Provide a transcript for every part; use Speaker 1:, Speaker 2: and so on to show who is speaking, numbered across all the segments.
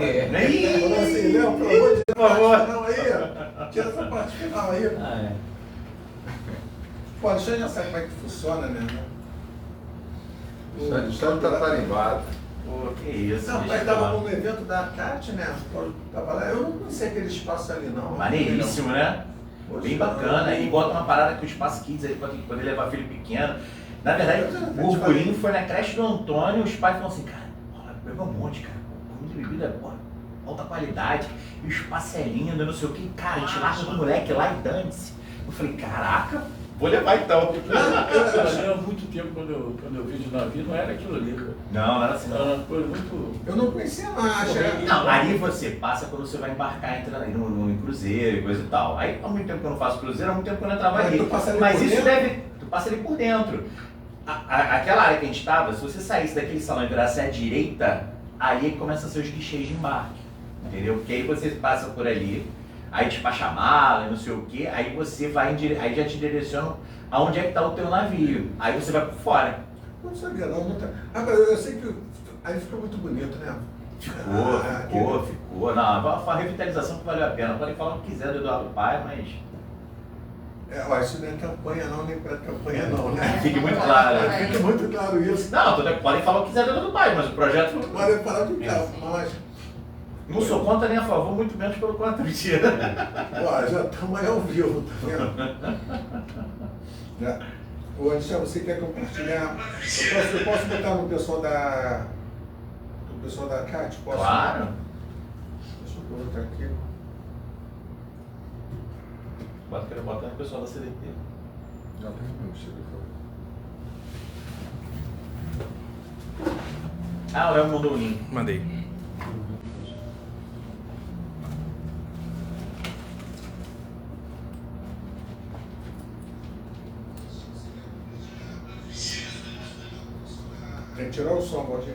Speaker 1: Falou assim, Léo, pelo amor de Deus, não aí, ó. Tira essa parte final aí. Pô, a Alexandre já sabe como é que funciona, né?
Speaker 2: O Alexandre tá tarimbado.
Speaker 3: Pô, que isso.
Speaker 1: Não, pai tava no evento da CAT, né? Tava lá, eu não conhecia aquele espaço ali, não.
Speaker 3: Maneiríssimo, né?
Speaker 1: Poxa,
Speaker 3: Bem bacana. E bota uma parada com o espaço kids aí, pode poder levar filho pequeno. Na verdade, o burburinho foi na creche do Antônio, os pais falaram assim, cara, pegou um monte, cara. Comida e bebida, pô, alta qualidade, e o espaço é lindo, não sei o que. Cara, a gente larga do moleque lá e dane-se. Eu falei, caraca, vou levar então.
Speaker 4: Há muito tempo, quando eu vi de navio, não era aquilo ali, cara.
Speaker 3: Não era assim,
Speaker 4: Era
Speaker 3: não.
Speaker 4: uma coisa muito...
Speaker 1: Eu não conhecia, não. Achei...
Speaker 3: Não, aí você passa quando você vai embarcar no cruzeiro e coisa e tal. Aí há muito tempo que eu não faço cruzeiro, há muito tempo que eu não trabalhei. Mas isso deve. Tu passa ali por dentro. Aquela área que a gente estava, se você saísse daquele salão e virasse à direita, ali começa a ser os guichês de embarque. Entendeu? Porque aí você passa por ali, aí despacha a mala, não sei o que, aí você vai aí já te direciona aonde é que está o teu navio. Aí você vai por fora.
Speaker 1: Não sabia, não. Agora, eu sei que aí ficou muito bonito, né?
Speaker 3: Ficou. Não, foi a revitalização que valeu a pena. Podem falar o que quiser do Eduardo Paes, mas...
Speaker 1: Isso não é campanha não, nem pré-campanha não, né?
Speaker 3: Fique muito claro.
Speaker 1: Fique muito claro isso.
Speaker 3: Não, podem falar o que quiser do Eduardo Paes, mas o projeto...
Speaker 1: Podem falar do carro, mas...
Speaker 3: Não sou contra nem a favor, muito menos pelo contra. Mentira.
Speaker 1: Já estamos aí ao vivo, tá vendo? Ô, Alexandre, você quer compartilhar? Eu posso botar no pessoal da CAT? Posso?
Speaker 3: Claro.
Speaker 1: Deixa eu botar aqui.
Speaker 3: Queria botar no pessoal da CDT.
Speaker 1: Não, não chega.
Speaker 3: O Léo mandou o link.
Speaker 2: Mandei.
Speaker 1: Tem que tirar o som, pode ir.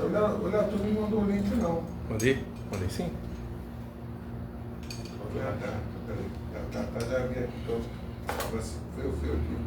Speaker 1: O Léo, tu não mandou o link, não.
Speaker 2: Mandei? Mandei sim.
Speaker 1: Tá, já vi aqui. Foi o fio aqui.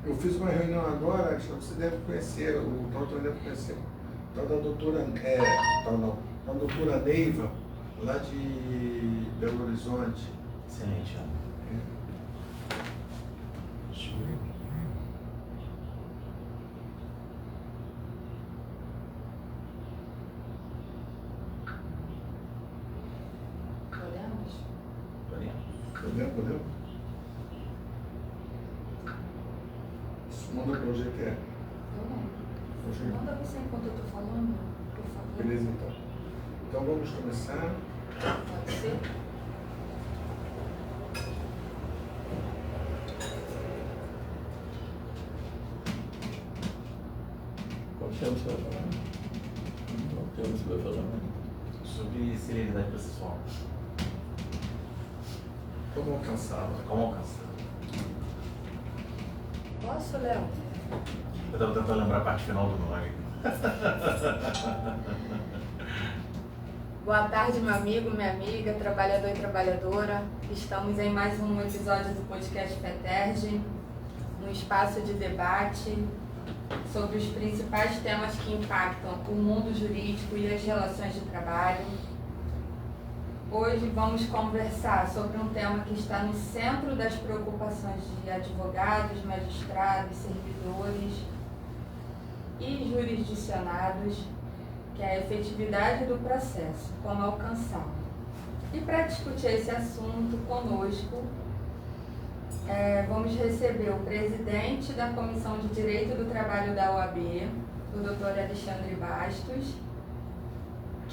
Speaker 1: Eu fiz uma reunião agora, acho que você deve conhecer, o doutor deve conhecer, tal da doutora, da doutora Neiva, lá de Belo Horizonte.
Speaker 3: Excelente, ó.
Speaker 1: Podemos? Manda para o GTE.
Speaker 5: Manda você enquanto eu estou falando, por favor.
Speaker 1: Beleza, então. Então vamos começar.
Speaker 5: Pode ser?
Speaker 4: Quanto tempo você vai falar? Quanto tempo você vai falar?
Speaker 3: Sobre celeridade processual.
Speaker 1: Como alcançá-la?
Speaker 3: Como alcançar?
Speaker 5: Posso, Léo?
Speaker 3: Eu estava tentando lembrar a parte final do nome.
Speaker 5: Boa tarde, meu amigo, minha amiga, trabalhador e trabalhadora. Estamos em mais um episódio do podcast FETERJ, um espaço de debate sobre os principais temas que impactam o mundo jurídico e as relações de trabalho. Hoje vamos conversar sobre um tema que está no centro das preocupações de advogados, magistrados, servidores e jurisdicionados, que é a efetividade do processo, como alcançá-lo. E para discutir esse assunto conosco, vamos receber o presidente da Comissão de Direito do Trabalho da OAB, o Dr. Alexandre Bastos,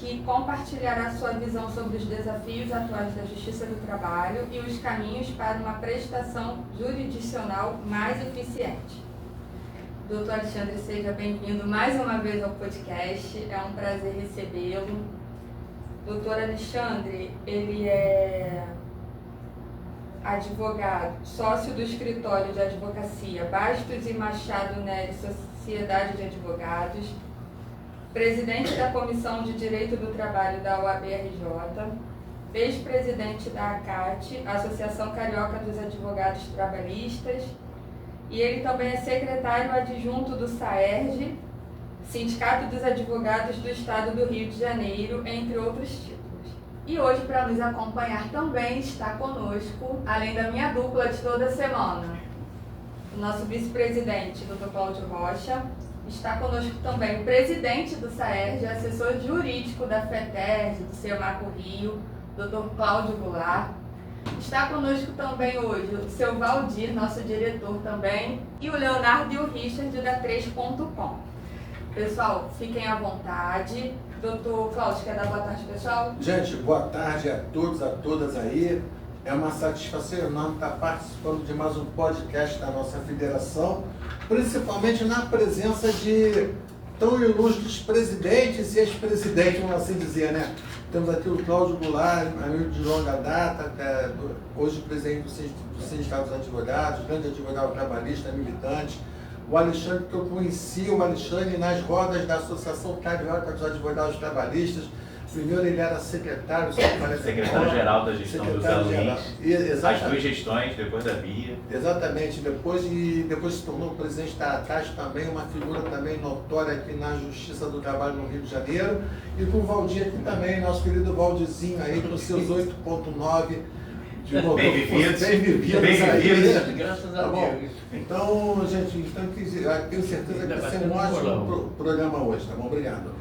Speaker 5: que compartilhará sua visão sobre os desafios atuais da Justiça do Trabalho e os caminhos para uma prestação jurisdicional mais eficiente. Doutor Alexandre, seja bem-vindo mais uma vez ao podcast, é um prazer recebê-lo. Doutor Alexandre, ele é advogado, sócio do escritório de advocacia Bastos e Machado Nery Sociedade de Advogados, presidente da Comissão de Direito do Trabalho da OAB-RJ, ex-presidente da ACAT, Associação Carioca dos Advogados Trabalhistas, e ele também é secretário adjunto do SAERJ, Sindicato dos Advogados do Estado do Rio de Janeiro, entre outros títulos. E hoje, para nos acompanhar também, está conosco, além da minha dupla de toda semana, o nosso vice-presidente, Dr. Cláudio Rocha. Está conosco também o presidente do SAERJ, assessor jurídico da FETERJ, do SEMACO Rio, Dr. Cláudio Goulart. Está conosco também hoje o seu Valdir, nosso diretor também, e o Leonardo e o Richard da 3.com. Pessoal, fiquem à vontade. Doutor Cláudio, quer dar boa tarde, pessoal?
Speaker 1: Gente, boa tarde a todos, a todas aí. É uma satisfação enorme estar participando de mais um podcast da nossa federação, principalmente na presença de tão ilustres presidentes e ex-presidentes, vamos assim dizer, né? Temos aqui o Cláudio Goulart, amigo de longa data, hoje presidente do Sindicato dos Advogados, grande advogado trabalhista, militante. O Alexandre, que eu conheci o Alexandre nas rodas da Associação Carioca dos Advogados Trabalhistas. Primeiro ele era secretário-geral
Speaker 3: da gestão dos alunos, as duas gestões, depois da Bia.
Speaker 1: Exatamente, depois se tornou presidente da ACAT, também uma figura também notória aqui na Justiça do Trabalho no Rio de Janeiro. E com o Valdir aqui também, nosso querido Valdirzinho aí, com seus 8.9 de motor.
Speaker 3: Bem vividos
Speaker 1: aí.
Speaker 4: Graças a
Speaker 1: Tá bom?
Speaker 4: Deus.
Speaker 1: Então, gente, eu tenho certeza que vai ser um ótimo programa hoje, tá bom? Obrigado.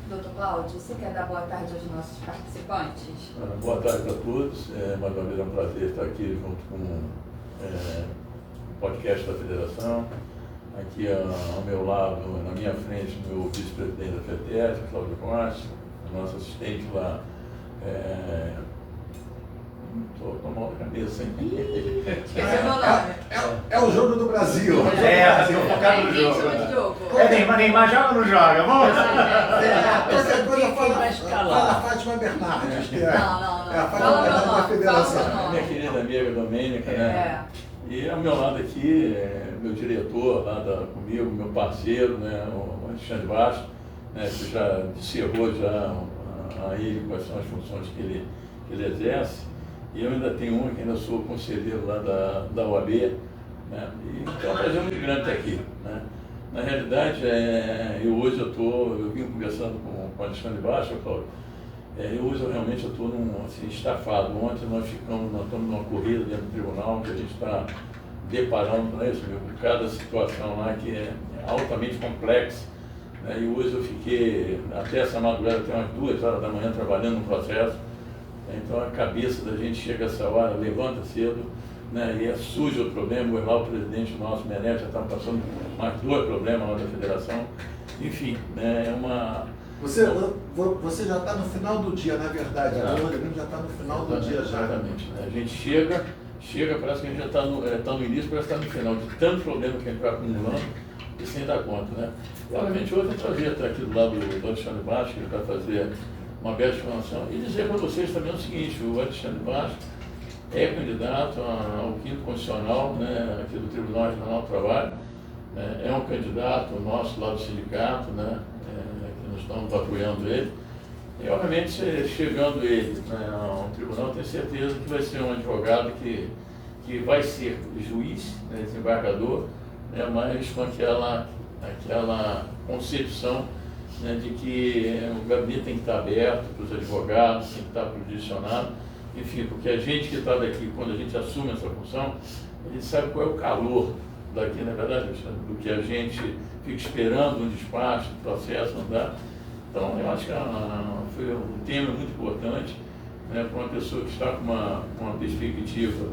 Speaker 5: Doutor Cláudio, você quer dar boa tarde aos nossos participantes?
Speaker 4: Boa tarde a todos. Mais uma vez é um prazer estar aqui junto com o podcast da Federação. Aqui ao meu lado, na minha frente, o meu vice-presidente da FETERJ, Cláudio Rocha, o nosso assistente lá. Estou com a mão na cabeça, hein?
Speaker 5: Esqueceu meu nome.
Speaker 1: É o jogo do Brasil.
Speaker 3: Estou focado no jogo. Neymar joga ou não joga? Vamos!
Speaker 1: Qualquer coisa
Speaker 4: vai escalar.
Speaker 1: fala a Fátima Bernardes.
Speaker 5: Não.
Speaker 1: É a Fátima
Speaker 5: Fala meu
Speaker 1: Bernardes da
Speaker 5: nome,
Speaker 1: Federação.
Speaker 5: fala meu nome.
Speaker 4: Minha querida amiga Domênica, né? E ao meu lado aqui, meu diretor lá comigo, meu parceiro, né? O Alexandre Bastos, né? Que já encerrou a ele quais são as funções que ele exerce. E eu ainda tenho que ainda sou conselheiro lá da OAB, né? E então é um prazer muito grande estar aqui, né? Na realidade, eu vim conversando com o Alexandre Bastos, Cláudio. Hoje eu realmente estou assim, estafado. Ontem nós estamos numa corrida dentro do tribunal, que a gente está deparando, né, com cada situação lá que é altamente complexa. Né? E hoje eu fiquei até essa madrugada, até umas 2 horas da manhã, trabalhando no processo. Então a cabeça da gente chega a essa hora, levanta cedo, né, e é sujo o problema. Lá o presidente nosso, Menezes, já está passando mais 2 problemas lá da federação. Enfim, né, é uma...
Speaker 1: Você já está no final do dia, na verdade. O organismo já está no final do dia já.
Speaker 4: Exatamente. Né? A gente chega, parece que a gente já está no início, parece que está no final, de tanto problema que a gente vai acumulando e sem dar conta, né? E, obviamente, hoje eu prazer estar aqui do lado do Alexandre Bastos, que ele vai fazer uma bela explanação, e dizer para vocês também o seguinte: o Alexandre Bastos é candidato ao 5º Constitucional, né, aqui do Tribunal Regional do Trabalho, né, é um candidato nosso lá do sindicato, né, que nós estamos apoiando ele, e obviamente chegando ele, né, ao tribunal, tenho certeza que vai ser um advogado que vai ser juiz, né, desembargador, né, mas com aquela concepção, né, de que o gabinete tem que estar aberto para os advogados, tem que estar jurisdicionado, enfim, porque a gente que está daqui, quando a gente assume essa função, a gente sabe qual é o calor daqui, na verdade, do que a gente fica esperando um despacho, um processo, não dá. Então, eu acho que foi um tema muito importante, né, para uma pessoa que está com uma perspectiva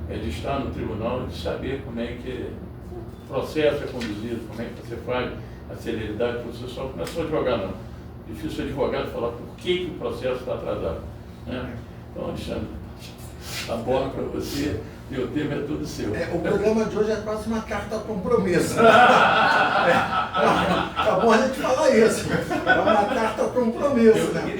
Speaker 4: de estar no tribunal, de saber como é que o processo é conduzido, como é que você faz a celeridade, você só começou a advogar, não. difícil o advogado falar por que o processo está atrasado. Né? Então, Alexandre, a bola para você e o tema é todo seu.
Speaker 1: O programa de hoje é quase uma carta a compromisso. É bom a gente falar isso. É uma carta a compromisso, né?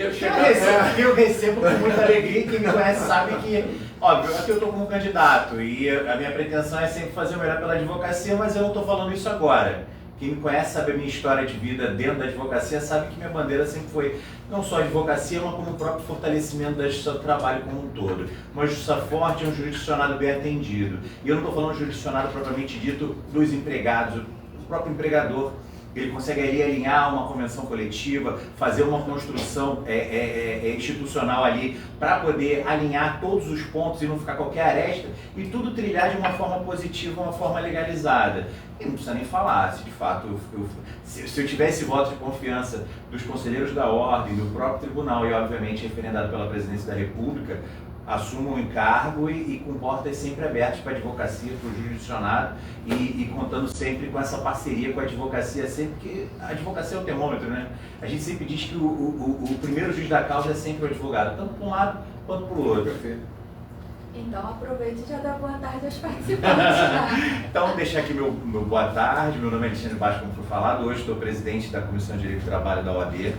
Speaker 3: Eu recebo com muita alegria. Quem me conhece sabe que, óbvio, aqui eu estou como candidato e a minha pretensão é sempre fazer o melhor pela advocacia, mas eu não estou falando isso agora. Quem me conhece sabe a minha história de vida dentro da advocacia, sabe que minha bandeira sempre foi não só a advocacia, mas como o próprio fortalecimento da justiça do trabalho como um todo. Uma justiça forte é um jurisdicionado bem atendido. E eu não estou falando jurisdicionado propriamente dito dos empregados, o próprio empregador. Ele consegue ali alinhar uma convenção coletiva, fazer uma construção institucional ali para poder alinhar todos os pontos e não ficar qualquer aresta e tudo trilhar de uma forma positiva, uma forma legalizada. E não precisa nem falar, se de fato se eu tivesse voto de confiança dos conselheiros da ordem, do próprio tribunal e obviamente referendado pela presidência da República, assumo o encargo e com portas sempre abertas para a advocacia, para o jurisdicionado e contando sempre com essa parceria com a advocacia, sempre que a advocacia é o termômetro, né? A gente sempre diz que o primeiro juiz da causa é sempre o advogado, tanto para um lado quanto para o outro.
Speaker 1: Perfeito.
Speaker 5: Então aproveite e já dá boa tarde aos participantes. Né?
Speaker 3: Então, deixar aqui meu boa tarde, meu nome é Alexandre Bastos, como foi falado, hoje estou presidente da Comissão de Direito do Trabalho da OAB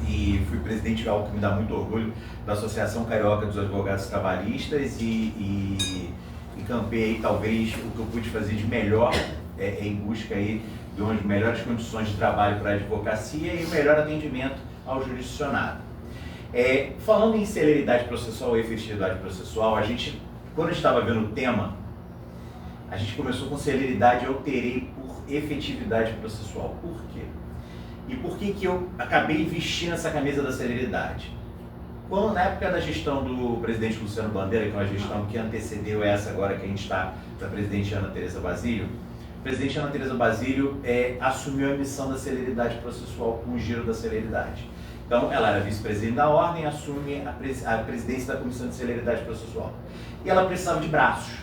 Speaker 3: e fui presidente, algo que me dá muito orgulho, da Associação Carioca dos Advogados Trabalhistas e campei talvez o que eu pude fazer de melhor em busca aí de umas melhores condições de trabalho para a advocacia e o melhor atendimento ao jurisdicionado. Falando em celeridade processual e efetividade processual, a gente, quando a gente estava vendo o tema, a gente começou com celeridade e alterei por efetividade processual. Por quê? E por que eu acabei vestindo essa camisa da celeridade? Quando, na época da gestão do presidente Luciano Bandeira, que é uma gestão que antecedeu essa agora que a gente está da presidente Ana Tereza Basílio, a presidente Ana Tereza Basílio assumiu a missão da celeridade processual com o giro da celeridade. Então, ela era vice-presidente da ordem, assume a presidência da Comissão de Celeridade Processual. E ela precisava de braços.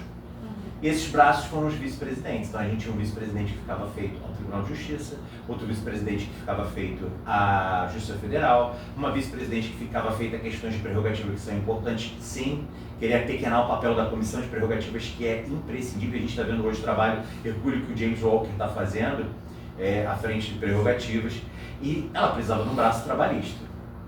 Speaker 3: E esses braços foram os vice-presidentes. Então, a gente tinha um vice-presidente que ficava feito ao Tribunal de Justiça, outro vice-presidente que ficava feito à Justiça Federal, uma vice-presidente que ficava feita a questões de prerrogativa que são importantes, sim. Queria pequenar o papel da Comissão de Prerrogativas, que é imprescindível. A gente está vendo hoje o trabalho hercúleo que o James Walker está fazendo à frente de prerrogativas. E ela precisava de um braço trabalhista.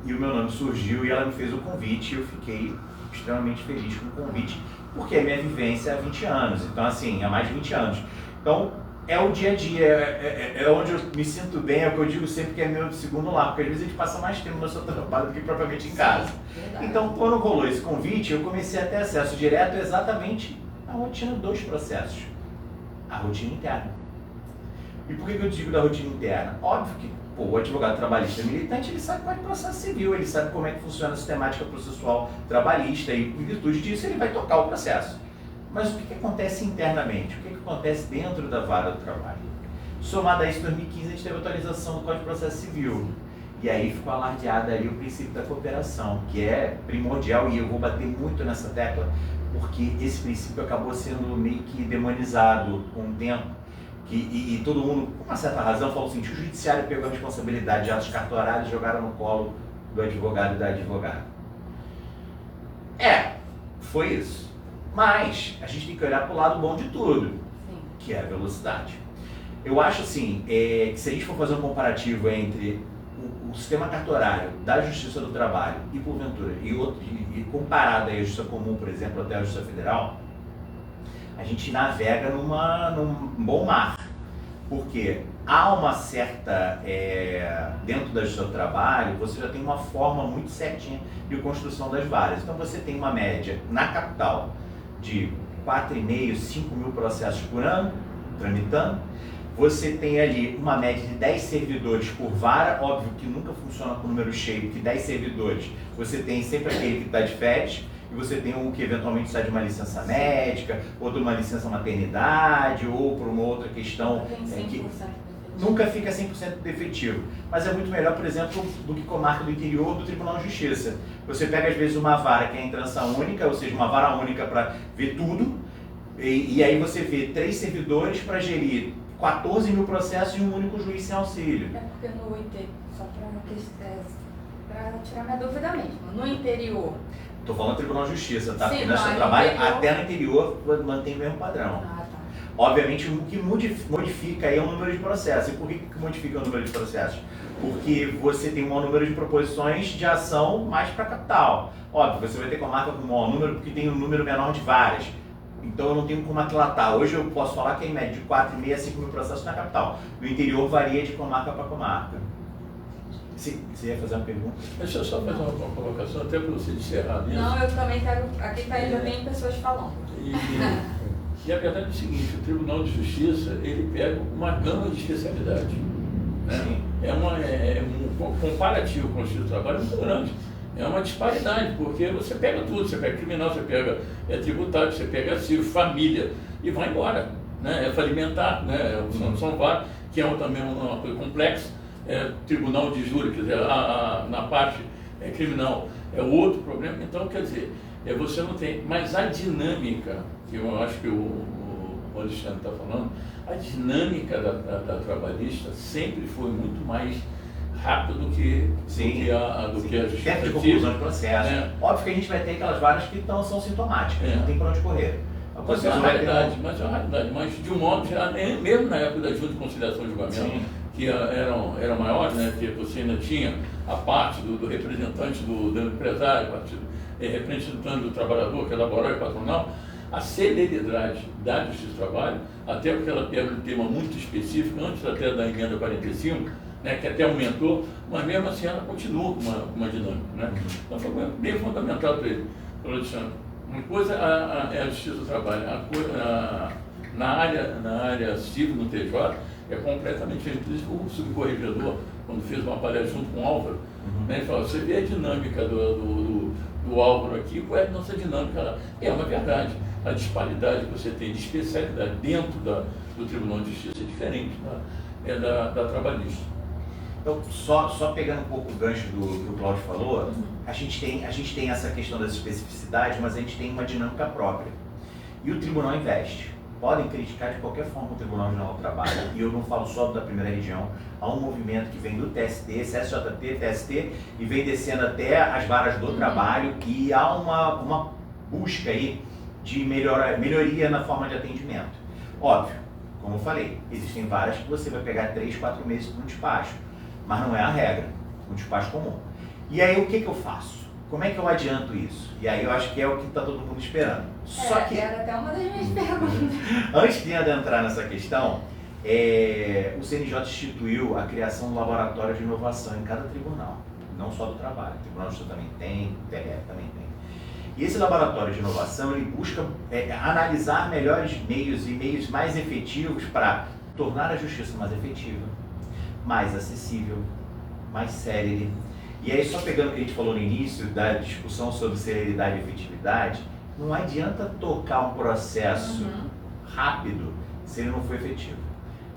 Speaker 3: E o meu nome surgiu e ela me fez o convite e eu fiquei extremamente feliz com o convite, porque é minha vivência há 20 anos, então assim, há mais de 20 anos. Então, é o dia a dia, é onde eu me sinto bem, é o que eu digo sempre que é meu segundo lar, porque às vezes a gente passa mais tempo no seu trabalho do que propriamente em casa.
Speaker 5: Verdade.
Speaker 3: Então, quando rolou esse convite, eu comecei a ter acesso direto exatamente à rotina dos processos, a rotina interna. E por que eu digo da rotina interna? Óbvio que o advogado trabalhista militante, ele sabe qual é o processo civil, ele sabe como é que funciona a sistemática processual trabalhista e, em virtude disso, ele vai tocar o processo. Mas o que acontece internamente? O que acontece dentro da vara do trabalho? Somado a isso, em 2015, a gente teve a atualização do Código de Processo Civil. E aí ficou alardeado ali o princípio da cooperação, que é primordial, e eu vou bater muito nessa tecla, porque esse princípio acabou sendo meio que demonizado com o tempo. E todo mundo, com uma certa razão, falou assim, que o judiciário pegou a responsabilidade de atos cartorários e jogaram no colo do advogado e da advogada. Foi isso. Mas a gente tem que olhar para o lado bom de tudo,
Speaker 5: Sim.
Speaker 3: que é a velocidade. Eu acho assim, que se a gente for fazer um comparativo entre o sistema cartorário da Justiça do Trabalho e porventura, e comparado aí à Justiça Comum, por exemplo, até a Justiça Federal, a gente navega num bom mar, porque há uma certa, dentro da Justiça do Trabalho, você já tem uma forma muito certinha de construção das varas. Então você tem uma média na capital de 4.500, 5.000 processos por ano, tramitando. Você tem ali uma média de 10 servidores por vara, óbvio que nunca funciona com número cheio, porque 10 servidores, você tem sempre aquele que está de férias, e você tem um que eventualmente sai de uma licença médica, ou de uma licença maternidade, ou por uma outra questão que nunca fica 100% efetivo. Mas é muito melhor, por exemplo, do que comarca do interior do Tribunal de Justiça. Você pega às vezes uma vara que é em trança única, ou seja, uma vara única para ver tudo, E aí você vê 3 servidores para gerir 14 mil processos e um único juiz sem auxílio.
Speaker 5: É porque no interior, só para tirar minha dúvida mesmo, no interior...
Speaker 3: Estou falando do Tribunal de Justiça, tá?
Speaker 5: Sim,
Speaker 3: Porque nós
Speaker 5: não,
Speaker 3: trabalho
Speaker 5: interior...
Speaker 3: até no interior mantém o mesmo padrão.
Speaker 5: Ah, tá.
Speaker 3: Obviamente, o que modifica aí é o número de processos. E por que modifica o número de processos? Porque você tem um maior número de proposições de ação mais para capital. Óbvio, você vai ter comarca com um maior número porque tem um número menor de varas. Então eu não tenho como aquilatar. Hoje eu posso falar que é em média de 4.500 a 5.000 processos na capital. No interior varia de comarca para comarca. Você ia fazer uma pergunta?
Speaker 4: Deixa eu só fazer uma colocação, até para você encerrar mesmo.
Speaker 5: Não, eu também quero... Aqui já tem pessoas falando.
Speaker 4: E a verdade é o seguinte, o Tribunal de Justiça, ele pega uma gama de especialidades. Né? É um comparativo com o Justiça do Trabalho muito grande. É uma disparidade, porque você pega tudo, você pega criminal, você pega tributário, você pega civil, família, e vai embora. Né? É falimentar, né? São vários, que é também uma coisa complexa. Tribunal de júri, quer dizer, na parte criminal é outro problema. Então, quer dizer, você não tem, mas a dinâmica, que eu acho que o Alexandre está falando, a dinâmica da trabalhista sempre foi muito mais rápida do que a justiça.
Speaker 3: Tempo de conclusão de processo. Óbvio que a gente vai ter aquelas varas que são sintomáticas, não tem para onde correr.
Speaker 4: Mas é uma realidade, mas de um modo geral, mesmo na época da junta de conciliação e julgamento, que era maior, né, que você ainda tinha a parte do representante do empresário, representante do trabalhador, que é laboral e patronal, a celeridade da Justiça do Trabalho, até porque ela pega um tema muito específico, antes até da emenda 45, né, que até aumentou, mas mesmo assim ela continua com uma dinâmica. Né? Então foi bem fundamental para ele, para o Alexandre. Uma coisa é a Justiça do Trabalho, na área civil, no TJ, é completamente diferente. Por isso que o subcorregedor, quando fez uma palestra junto com o Álvaro, né, ele falou, você vê a dinâmica do Álvaro aqui, qual é a nossa dinâmica lá? É uma verdade. A disparidade que você tem de especialidade dentro do Tribunal de Justiça é diferente da trabalhista.
Speaker 3: Então, só pegando um pouco o gancho do que o Cláudio falou, a gente tem essa questão das especificidades, mas a gente tem uma dinâmica própria. E o tribunal investe. Podem criticar de qualquer forma o Tribunal Geral do Trabalho, e eu não falo só da primeira região, há um movimento que vem do TST, CSJT, TST, e vem descendo até as varas do trabalho, e há uma busca aí de melhoria na forma de atendimento. Óbvio, como eu falei, existem varas que você vai pegar 3, 4 meses para um despacho, mas não é a regra, um despacho comum. E aí o que eu faço? Como é que eu adianto isso? E aí eu acho que é o que está todo mundo esperando. Só que,
Speaker 5: era até uma das minhas perguntas.
Speaker 3: Antes de adentrar nessa questão, o CNJ instituiu a criação do laboratório de inovação em cada tribunal, não só do trabalho. O Tribunal de Justiça também tem, o TRF também tem. E esse laboratório de inovação, ele busca analisar melhores meios e meios mais efetivos para tornar a justiça mais efetiva, mais acessível, mais célere. E aí, só pegando o que a gente falou no início, da discussão sobre celeridade e efetividade, não adianta tocar um processo rápido se ele não for efetivo.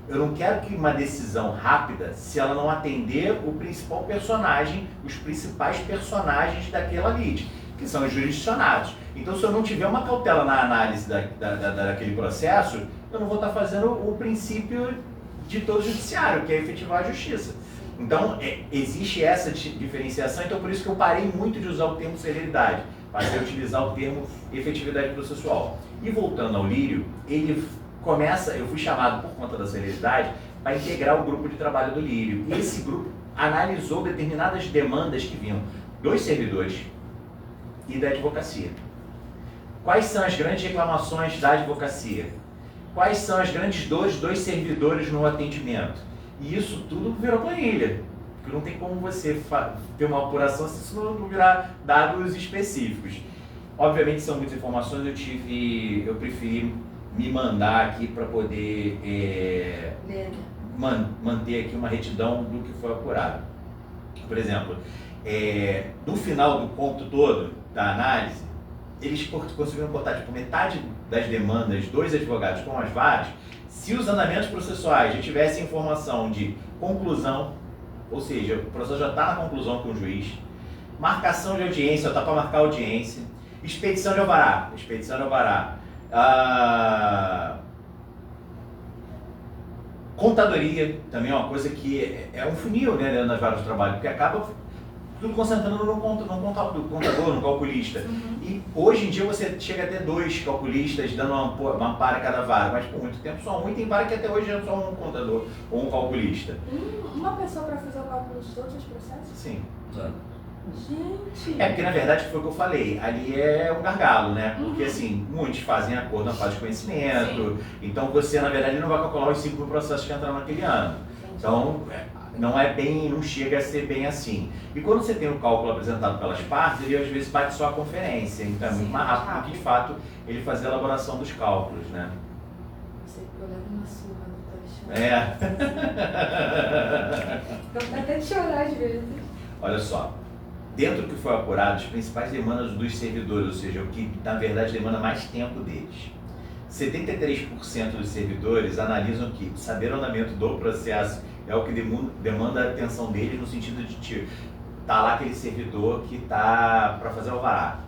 Speaker 3: Eu não quero que uma decisão rápida se ela não atender o principal personagem, os principais personagens daquela lide, que são os jurisdicionados. Então, se eu não tiver uma cautela na análise daquele processo, eu não vou estar fazendo o princípio de todo judiciário, que é efetivar a justiça. Então, existe essa diferenciação, então por isso que eu parei muito de usar o termo celeridade, passei a utilizar o termo efetividade processual. E voltando ao Lírio, ele começa, eu fui chamado por conta da celeridade para integrar o grupo de trabalho do Lírio. E esse grupo analisou determinadas demandas que vinham dos servidores e da advocacia. Quais são as grandes reclamações da advocacia? Quais são as grandes dores dos servidores no atendimento? E isso tudo virou planilha, porque não tem como você ter uma apuração se isso não virar dados específicos. Obviamente são muitas informações, eu preferi me mandar aqui para poder manter aqui uma retidão do que foi apurado. Por exemplo, no final do ponto todo da análise, eles conseguiram botar tipo, metade das demandas dos advogados com as varas, se os andamentos processuais já tivessem informação de conclusão, ou seja, o processo já está na conclusão com o juiz, marcação de audiência, está para marcar audiência, expedição de alvará, Contadoria também é uma coisa que é um funil, né, dentro das vários trabalhos, porque acaba tudo concentrando no contador, no calculista. E hoje em dia você chega a ter 2 calculistas dando uma para a cada vara, mas por muito tempo só um, e tem vara que até hoje é só um contador ou um calculista.
Speaker 5: Uma pessoa para fazer o cálculo de todos os processos?
Speaker 3: Sim.
Speaker 5: Gente!
Speaker 3: Porque na verdade foi o que eu falei, ali é um gargalo, né? Porque assim, muitos fazem acordo na fase de conhecimento, então você na verdade não vai calcular os 5 processos que entraram naquele ano. Então, não chega a ser bem assim. E quando você tem o cálculo apresentado pelas partes, ele às vezes bate só a conferência, então é muito mais rápido do que de fato ele fazer a elaboração dos cálculos, né?
Speaker 5: Sei que eu levo uma surra do Alexandre. Dá até de chorar às vezes.
Speaker 3: Olha só, dentro do que foi apurado, as principais demandas dos servidores, ou seja, o que na verdade demanda mais tempo deles. 73% dos servidores analisam que saber o andamento do processo é o que demanda a atenção deles, no sentido de tá lá aquele servidor que tá para fazer alvará.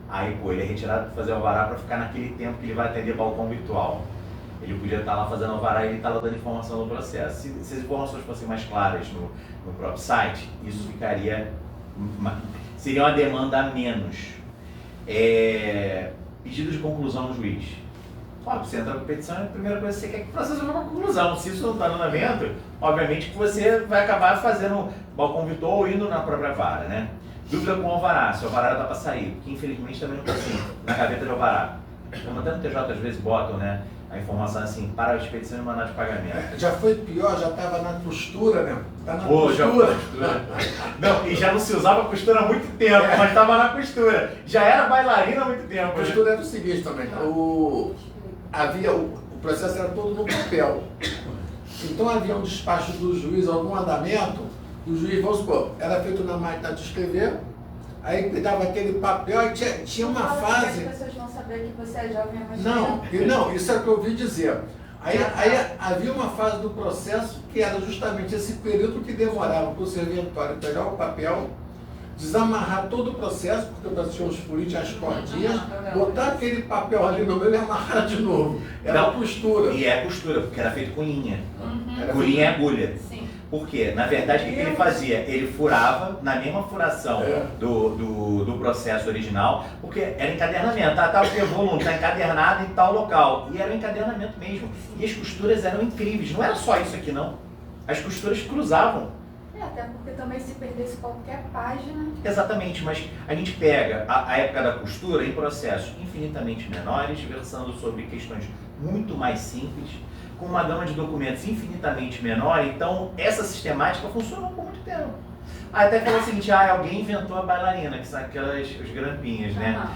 Speaker 3: Aí, ele é retirado para fazer alvará para ficar naquele tempo que ele vai atender balcão virtual. Ele podia estar lá fazendo alvará e ele está lá dando informação do processo. Se as informações fossem mais claras no próprio site, isso seria uma demanda a menos. Pedido de conclusão do juiz. Você entra na petição e a primeira coisa que você quer que o processo vá para conclusão. Se isso não está no andamento, obviamente que você vai acabar fazendo balcão virtual ou indo na própria vara, né? Dúvida com o alvará, se o alvará dá para sair, porque infelizmente também não está assim, na gaveta de alvará. Como até no TJ às vezes botam, né, a informação assim, para a expedição e mandar de pagamento.
Speaker 1: Já foi pior, já estava na costura, né? Tá na
Speaker 3: Já
Speaker 1: costura.
Speaker 3: costura. Não, e já não se usava costura há muito tempo, mas estava na costura. Já era bailarina há muito tempo.
Speaker 1: A costura era o seguinte também, o processo era todo no papel. Então havia um despacho do juiz, algum andamento, o juiz, vamos supor, era feito na máquina de escrever, aí dava aquele papel, aí tinha uma fase...
Speaker 5: As pessoas vão saber que você é jovem, mas
Speaker 1: não, isso é o que eu ouvi dizer. Aí havia uma fase do processo que era justamente esse período que demorava para o serventório pegar o papel, desamarrar todo o processo, porque o processo tinha os furinhos, as cordinhas, botar aquele papel ali no meio e amarrar de novo. Era costura.
Speaker 3: E é costura, porque era feito com linha. Com linha e agulha.
Speaker 5: Sim.
Speaker 3: Por quê? Na verdade, o que ele fazia? Ele furava na mesma furação do processo original, porque era encadernamento. Tá o volume, está encadernado em tal local. E era um encadernamento mesmo. E as costuras eram incríveis. Não era só isso aqui, não. As costuras cruzavam.
Speaker 5: Até porque também se perdesse qualquer página...
Speaker 3: Exatamente, mas a gente pega a época da costura em processos infinitamente menores, versando sobre questões muito mais simples, com uma gama de documentos infinitamente menor, então essa sistemática funcionou por muito tempo. Até falou o seguinte, alguém inventou a bailarina, que são os grampinhos, né?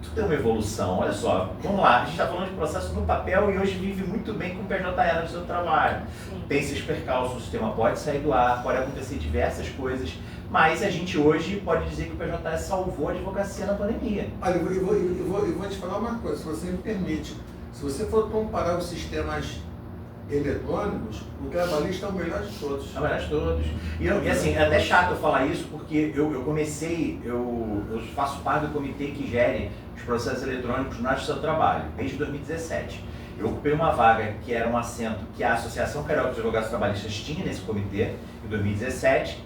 Speaker 3: Tudo tem uma evolução, olha só, vamos lá, a gente está falando de processo no papel e hoje vive muito bem com o PJE no seu trabalho. Tem esses percalços, o sistema pode sair do ar, pode acontecer diversas coisas, mas a gente hoje pode dizer que o PJE salvou a advocacia na pandemia.
Speaker 1: Olha, eu vou te falar uma coisa, se você me permite, se você for comparar os sistemas eletrônicos, o trabalhista é o melhor de todos.
Speaker 3: É o melhor de todos. E assim, é até chato eu falar isso, porque eu faço parte do comitê que gere os processos eletrônicos na Justiça do Trabalho, desde 2017. Eu ocupei uma vaga que era um assento que a Associação Carioca dos Advogados Trabalhistas tinha nesse comitê, em 2017.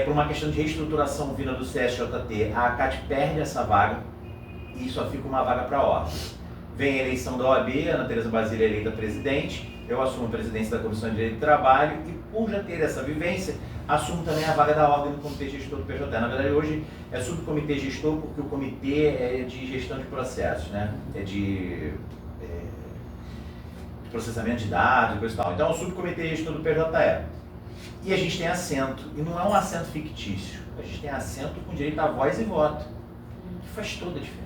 Speaker 3: Por uma questão de reestruturação vinda do CSJT, a ACAT perde essa vaga e só fica uma vaga para a ordem. Vem a eleição da OAB, a Ana Tereza Basílio é eleita presidente, eu assumo a presidência da Comissão de Direito do Trabalho e, por já ter essa vivência, assumo também a vaga da ordem no Comitê Gestor do PJE. Na verdade, hoje é subcomitê gestor porque o comitê é de gestão de processos, né? É de processamento de dados e coisa e tal. Então, é o subcomitê gestor do PJE. E a gente tem assento, e não é um assento fictício, a gente tem assento com direito a voz e voto, que faz toda a diferença.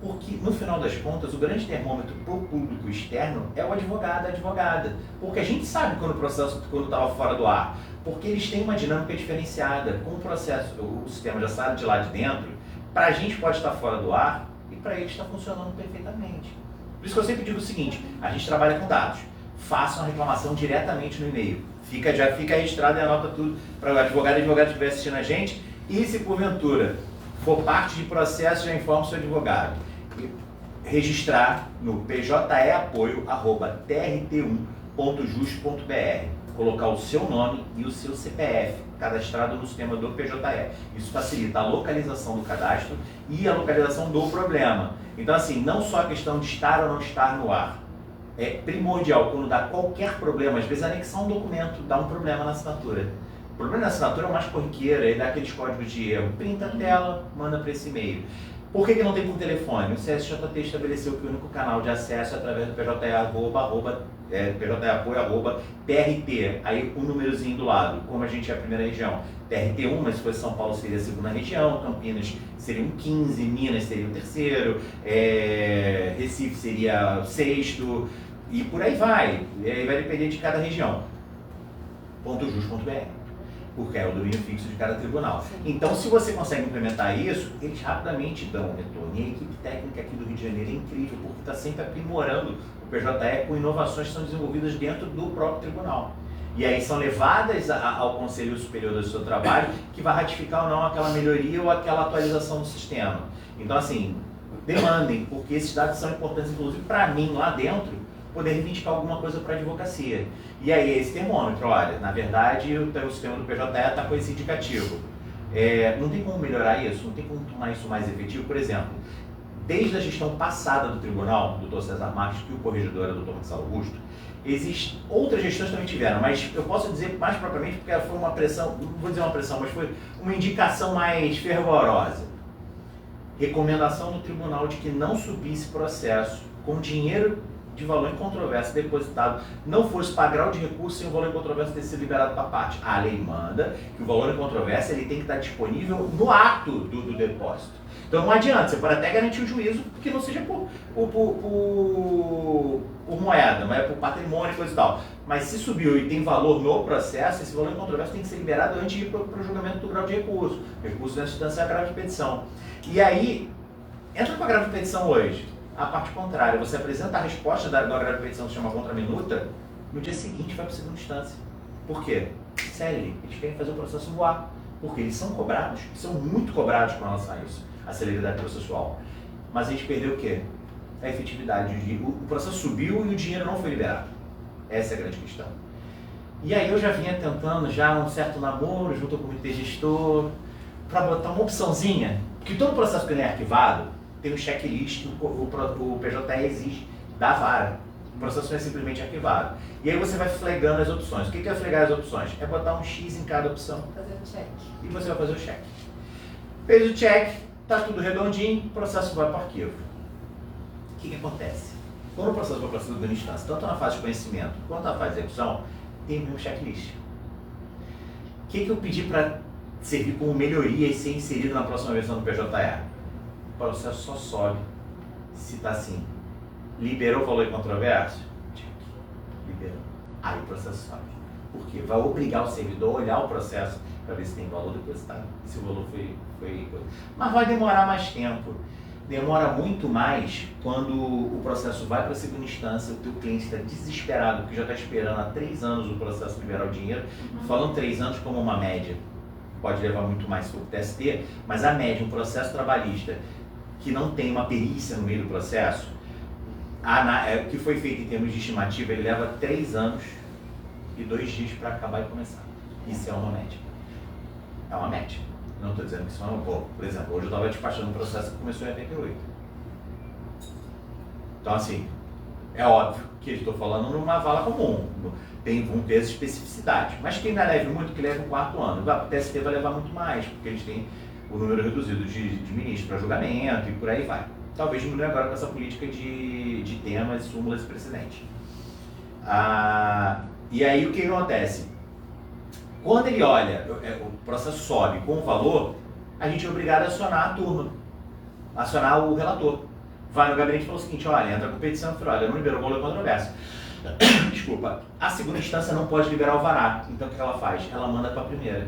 Speaker 3: Porque, no final das contas, o grande termômetro para o público externo é o advogado, a advogada. Porque a gente sabe quando o processo estava fora do ar, porque eles têm uma dinâmica diferenciada. Com o processo, o sistema já sai de lá de dentro, para a gente pode estar fora do ar e para eles está funcionando perfeitamente. Por isso que eu sempre digo o seguinte, a gente trabalha com dados. Façam a reclamação diretamente no e-mail. Já fica registrado e anota tudo para o advogado e advogado que estiver assistindo a gente. E se porventura for parte de processo, já informa o seu advogado. registrar no pjeapoio@trt1.jus.br, colocar o seu nome e o seu CPF cadastrado no sistema do PJE. Isso facilita a localização do cadastro e a localização do problema. Então, assim, não só a questão de estar ou não estar no ar. É primordial, quando dá qualquer problema, às vezes anexar um documento dá um problema na assinatura. O problema na assinatura é o mais corriqueiro, ele dá aqueles códigos de erro. Printa a tela, manda para esse e-mail. Por que não tem por telefone? O CSJT estabeleceu que o único canal de acesso é através do pjapoio@trt, aí um númerozinho do lado, como a gente é a primeira região. TRT1, mas se fosse São Paulo seria a segunda região, Campinas seria o 15, Minas seria o terceiro, Recife seria o sexto, e por aí vai. E aí vai depender de cada região. .jus.br, porque é o domínio fixo de cada tribunal. Então, se você consegue implementar isso, eles rapidamente dão um retorno. E a equipe técnica aqui do Rio de Janeiro é incrível, porque está sempre aprimorando o PJE com inovações que são desenvolvidas dentro do próprio tribunal. E aí são levadas ao Conselho Superior do seu trabalho, que vai ratificar ou não aquela melhoria ou aquela atualização do sistema. Então, assim, demandem, porque esses dados são importantes, inclusive para mim, lá dentro, poder reivindicar alguma coisa para a advocacia. E aí esse termômetro, olha, na verdade o sistema do PJE está com esse indicativo. Não tem como melhorar isso, não tem como tornar isso mais efetivo. Por exemplo, desde a gestão passada do tribunal, do Dr. César Marques, que o corregedor era o Dr. Marcelo Augusto, outras gestões também tiveram, mas eu posso dizer mais propriamente porque foi uma pressão, não vou dizer uma pressão, mas foi uma indicação mais fervorosa. Recomendação do tribunal de que não subisse processo com dinheiro de valor em controvérsia depositado não fosse para grau de recurso sem o valor em controvérsia ter sido liberado para parte. A lei manda que o valor em controvérsia ele tem que estar disponível no ato do depósito. Então não adianta, você pode até garantir o juízo que não seja por moeda, mas é por patrimônio e coisa e tal. Mas se subiu e tem valor no processo, esse valor em controvérsia tem que ser liberado antes de ir para o julgamento do grau de recurso. Recurso nessa instância é a grave de petição. E aí, entra com a grave de petição hoje. A parte contrária, você apresenta a resposta da grave de petição que se chama contraminuta, no dia seguinte vai para a segunda instância. Por quê? Sério, eles querem fazer o processo voar. Porque eles são cobrados, são muito cobrados com relação a isso, a celeridade processual. Mas a gente perdeu o quê? A efetividade. O processo subiu e o dinheiro não foi liberado. Essa é a grande questão. E aí eu já vinha tentando, já um certo namoro junto ao comitê gestor, para botar uma opçãozinha, porque todo processo que não é arquivado, tem um checklist que o PJE exige da vara. O processo não é simplesmente arquivado. E aí você vai flegando as opções. O que é flegar as opções? É botar um X em cada opção.
Speaker 5: Fazer o check.
Speaker 3: E você vai fazer o check. Fez o check, está tudo redondinho, o processo vai para o arquivo. O que acontece? Quando o processo vai para a segunda instância, tanto na fase de conhecimento quanto na fase de execução, tem o mesmo checklist. O que eu pedi para servir como melhoria e ser inserido na próxima versão do PJE? O processo só sobe se está assim. Liberou o valor em controvérsia? Check. Liberou. Aí o processo sobe. Por quê? Vai obrigar o servidor a olhar o processo para ver se tem valor depositado. Se o valor foi. Mas vai demorar mais tempo. Demora muito mais quando o processo vai para a segunda instância, o teu cliente está desesperado, porque já está esperando há 3 anos o processo liberar o dinheiro. Falando 3 anos como uma média. Pode levar muito mais se for TST, mas a média, um processo trabalhista que não tem uma perícia no meio do processo, o que foi feito em termos de estimativa, ele leva 3 anos e 2 dias para acabar e começar. Isso é uma média. É uma média. Não estou dizendo que isso não é um pouco. Por exemplo, hoje eu estava despachando um processo que começou em 88. Então, assim, é óbvio que eu estou falando numa vala comum. Vão ter essa especificidade. Mas quem ainda leva muito, que leva o 4º ano. O TST vai levar muito mais, porque eles têm o número reduzido de ministros para julgamento e por aí vai. Talvez diminua agora com essa política de temas, súmulas e precedentes. E aí o que acontece? Quando ele olha, o processo sobe com o valor, a gente é obrigado a acionar a turma, acionar o relator. Vai no gabinete e fala o seguinte, olha, entra com petição e fala, olha, não liberou o valor de controvérsia. Desculpa, a segunda instância não pode liberar o vará. Então o que ela faz? Ela manda para a primeira.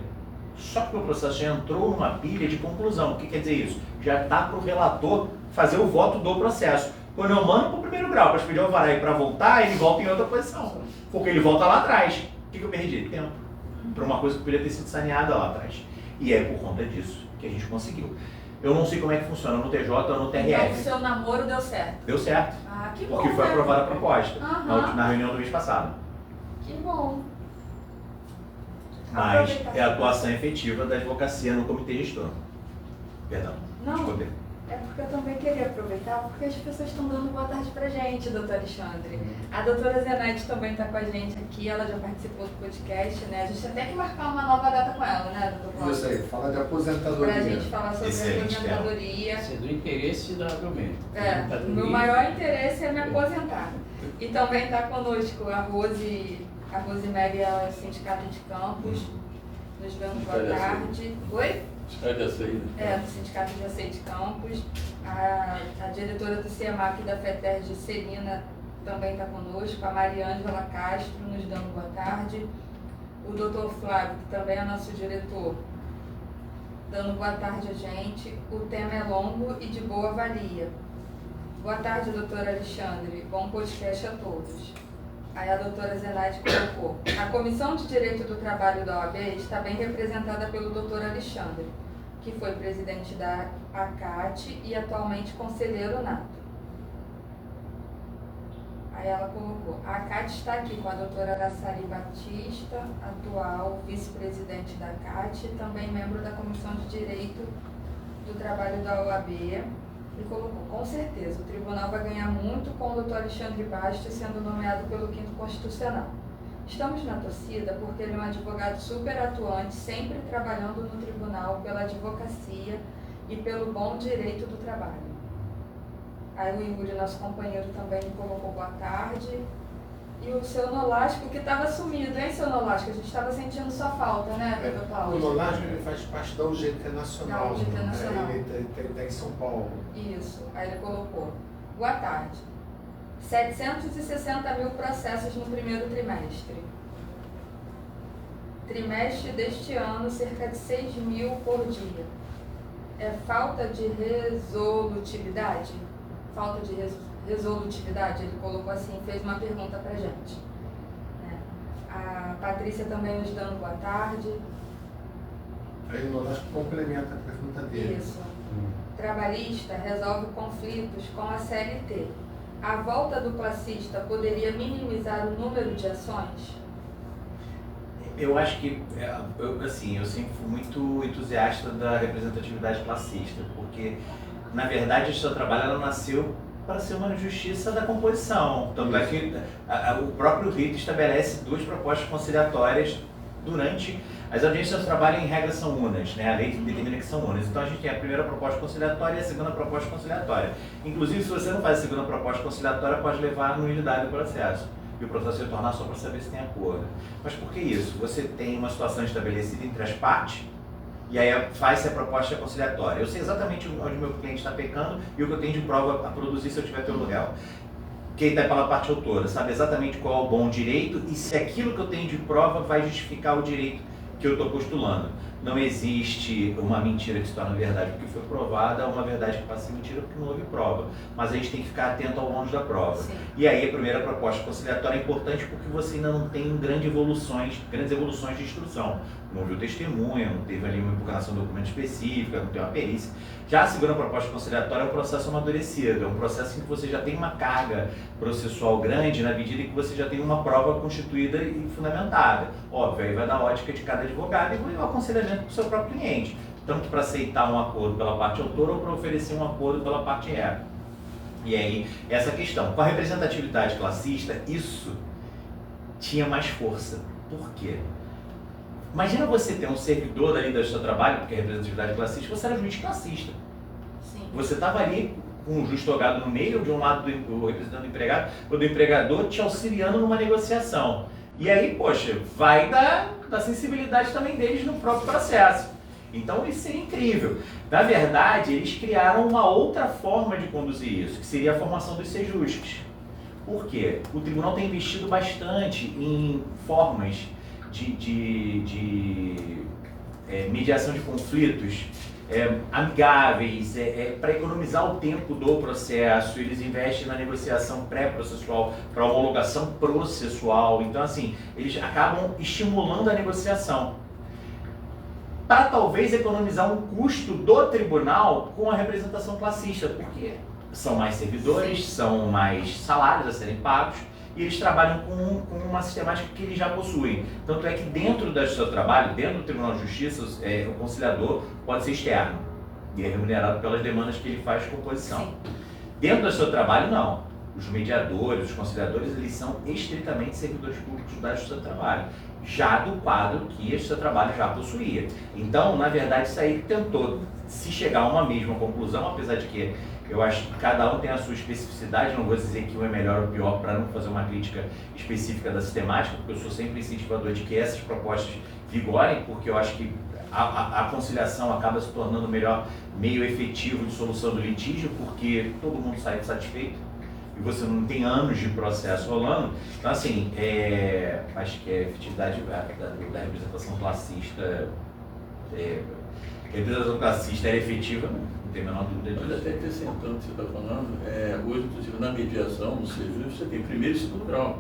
Speaker 3: Só que o processo já entrou numa pilha de conclusão. O que quer dizer isso? Já está para o relator fazer o voto do processo. Quando eu mando para o primeiro grau para expedir o vará e para voltar, ele volta em outra posição. Porque ele volta lá atrás. O que eu perdi? Tempo. Para uma coisa que poderia ter sido saneada lá atrás. E é por conta disso que a gente conseguiu. Eu não sei como é que funciona no TJ ou no TRF.
Speaker 5: Então o seu namoro deu certo.
Speaker 3: Deu certo,
Speaker 5: Ah, que bom.
Speaker 3: porque foi
Speaker 5: né?
Speaker 3: aprovada a proposta
Speaker 5: Aham.
Speaker 3: na reunião do mês passado.
Speaker 5: Que bom.
Speaker 3: Mas
Speaker 5: Aproveitar.
Speaker 3: é a atuação efetiva da advocacia no comitê gestor. Perdão.
Speaker 5: Não.
Speaker 3: Desculpe.
Speaker 5: É porque eu também queria aproveitar, porque as pessoas estão dando boa tarde pra gente, doutor Alexandre. A doutora Zenaide também está com a gente aqui, ela já participou do podcast, né? A gente tem que marcar uma nova data com ela, né, doutor Paulo?
Speaker 1: Isso aí, fala de
Speaker 5: Pra
Speaker 1: aposentadoria.
Speaker 5: gente falar sobre
Speaker 3: Excelente
Speaker 5: aposentadoria.
Speaker 2: Isso é do interesse da Agromen.
Speaker 5: O meu maior interesse é me aposentar. E também está conosco a Rose Meg, ela é sindicato de Campos, nos dando boa tarde. Oi?
Speaker 4: Olha essa aí, né?
Speaker 5: Do Sindicato de Aceite Campos, a diretora do CEMAC da FETERG, Celina, também está conosco, a Mariângela Castro, nos dando boa tarde, o doutor Flávio, que também é nosso diretor, dando boa tarde a gente. O tema é longo e de boa valia. Boa tarde, doutor Alexandre, bom podcast a todos. Aí a doutora Zenaide colocou: a Comissão de Direito do Trabalho da OAB está bem representada pelo doutor Alexandre, que foi presidente da ACAT e atualmente conselheiro nato. Aí ela colocou: a ACAT está aqui com a doutora Araçari Batista, atual vice-presidente da ACAT e também membro da Comissão de Direito do Trabalho da OAB. E colocou: com certeza, o tribunal vai ganhar muito com o doutor Alexandre Bastos sendo nomeado pelo 5º Constitucional. Estamos na torcida porque ele é um advogado super atuante, sempre trabalhando no tribunal pela advocacia e pelo bom direito do trabalho. Aí o Yuri, nosso companheiro, também colocou boa tarde. E o seu Nolasco, que estava sumido, hein, seu Nolasco? A gente estava sentindo sua falta, né, doutor Paulo?
Speaker 1: O Nolasco ele faz parte da UGT Nacional.
Speaker 5: Da UGT Nacional.
Speaker 1: Ele está em São Paulo.
Speaker 5: Isso. Aí ele colocou: boa tarde. 760 mil processos no primeiro trimestre. Trimestre deste ano, cerca de 6 mil por dia. É falta de resolutividade? Falta de resolutividade, ele colocou assim, fez uma pergunta pra gente. A Patrícia também nos dando boa tarde.
Speaker 1: Aí o Nolasco complementa a pergunta dele.
Speaker 5: Isso. Trabalhista resolve conflitos com a CLT. A volta do classista poderia minimizar o número de ações?
Speaker 3: Eu acho que, eu sempre fui muito entusiasta da representatividade classista, porque, na verdade, o seu trabalho ela nasceu para ser uma justiça da composição. Tanto é que o próprio rito estabelece 2 propostas conciliatórias durante as audiências de trabalho, em regra são unas, né? A lei determina que são unas. Então a gente tem a primeira proposta conciliatória e a segunda proposta conciliatória. Inclusive, se você não faz a segunda proposta conciliatória, pode levar à nulidade do processo. E o processo se retornar só para saber se tem acordo. Mas por que isso? Você tem uma situação estabelecida entre as partes, e aí faz-se a proposta conciliatória. Eu sei exatamente onde o meu cliente está pecando e o que eu tenho de prova a produzir se eu tiver pelo réu. Quem está pela parte autora sabe exatamente qual é o bom direito e se aquilo que eu tenho de prova vai justificar o direito que eu estou postulando. Não existe uma mentira que se torna verdade porque foi provada, uma verdade que passa a ser mentira porque não houve prova. Mas a gente tem que ficar atento ao longe da prova.
Speaker 5: Sim.
Speaker 3: E aí a primeira proposta conciliatória é importante porque você ainda não tem grandes evoluções de instrução. Não houve o testemunha, não teve ali uma impugnação de documento específica, não tem uma perícia. Já a segunda proposta conciliatória é um processo amadurecido, é um processo em que você já tem uma carga processual grande na medida em que você já tem uma prova constituída e fundamentada. Óbvio, aí vai da ótica de cada advogado e o aconselhamento para o seu próprio cliente, tanto para aceitar um acordo pela parte autora ou para oferecer um acordo pela parte réu. E aí, essa questão. Com a representatividade classista, isso tinha mais força. Por quê? Imagina você ter um servidor ali do seu trabalho, porque a representatividade classista, você era juiz classista.
Speaker 5: Sim.
Speaker 3: Você estava ali com um juiz togado no meio, de um lado o representante do empregado, ou do empregador te auxiliando numa negociação. E aí, poxa, vai da sensibilidade também deles no próprio processo. Então isso seria incrível. Na verdade, eles criaram uma outra forma de conduzir isso, que seria a formação dos sejusques. Por quê? O tribunal tem investido bastante em formas de mediação de conflitos amigáveis, para economizar o tempo do processo. Eles investem na negociação pré-processual para homologação processual. Então, assim, eles acabam estimulando a negociação. para talvez economizar um custo do tribunal com a representação classista, porque são mais servidores, são mais salários a serem pagos, e eles trabalham com uma sistemática que eles já possuem. Tanto é que dentro do seu trabalho, dentro do Tribunal de Justiça, o conciliador pode ser externo e é remunerado pelas demandas que ele faz com oposição.
Speaker 5: Sim.
Speaker 3: Dentro do seu trabalho, não. Os mediadores, os conciliadores, eles são estritamente servidores públicos da Justiça do Trabalho, já do quadro que a Justiça do Trabalho já possuía. Então, na verdade, isso aí tentou se chegar a uma mesma conclusão, apesar de que eu acho que cada um tem a sua especificidade, não vou dizer que um é melhor ou pior para não fazer uma crítica específica da sistemática, porque eu sou sempre incentivador de que essas propostas vigorem, porque eu acho que a conciliação acaba se tornando o melhor meio efetivo de solução do litígio, porque todo mundo sai satisfeito e você não tem anos de processo rolando. Então, assim, acho que a efetividade da representação classista, a representação classista é efetiva, não tem a menor dúvida
Speaker 4: Mas
Speaker 3: disso.
Speaker 4: até acrescentando o que você está falando, hoje, inclusive, na mediação, no serviço, você tem primeiro e segundo grau.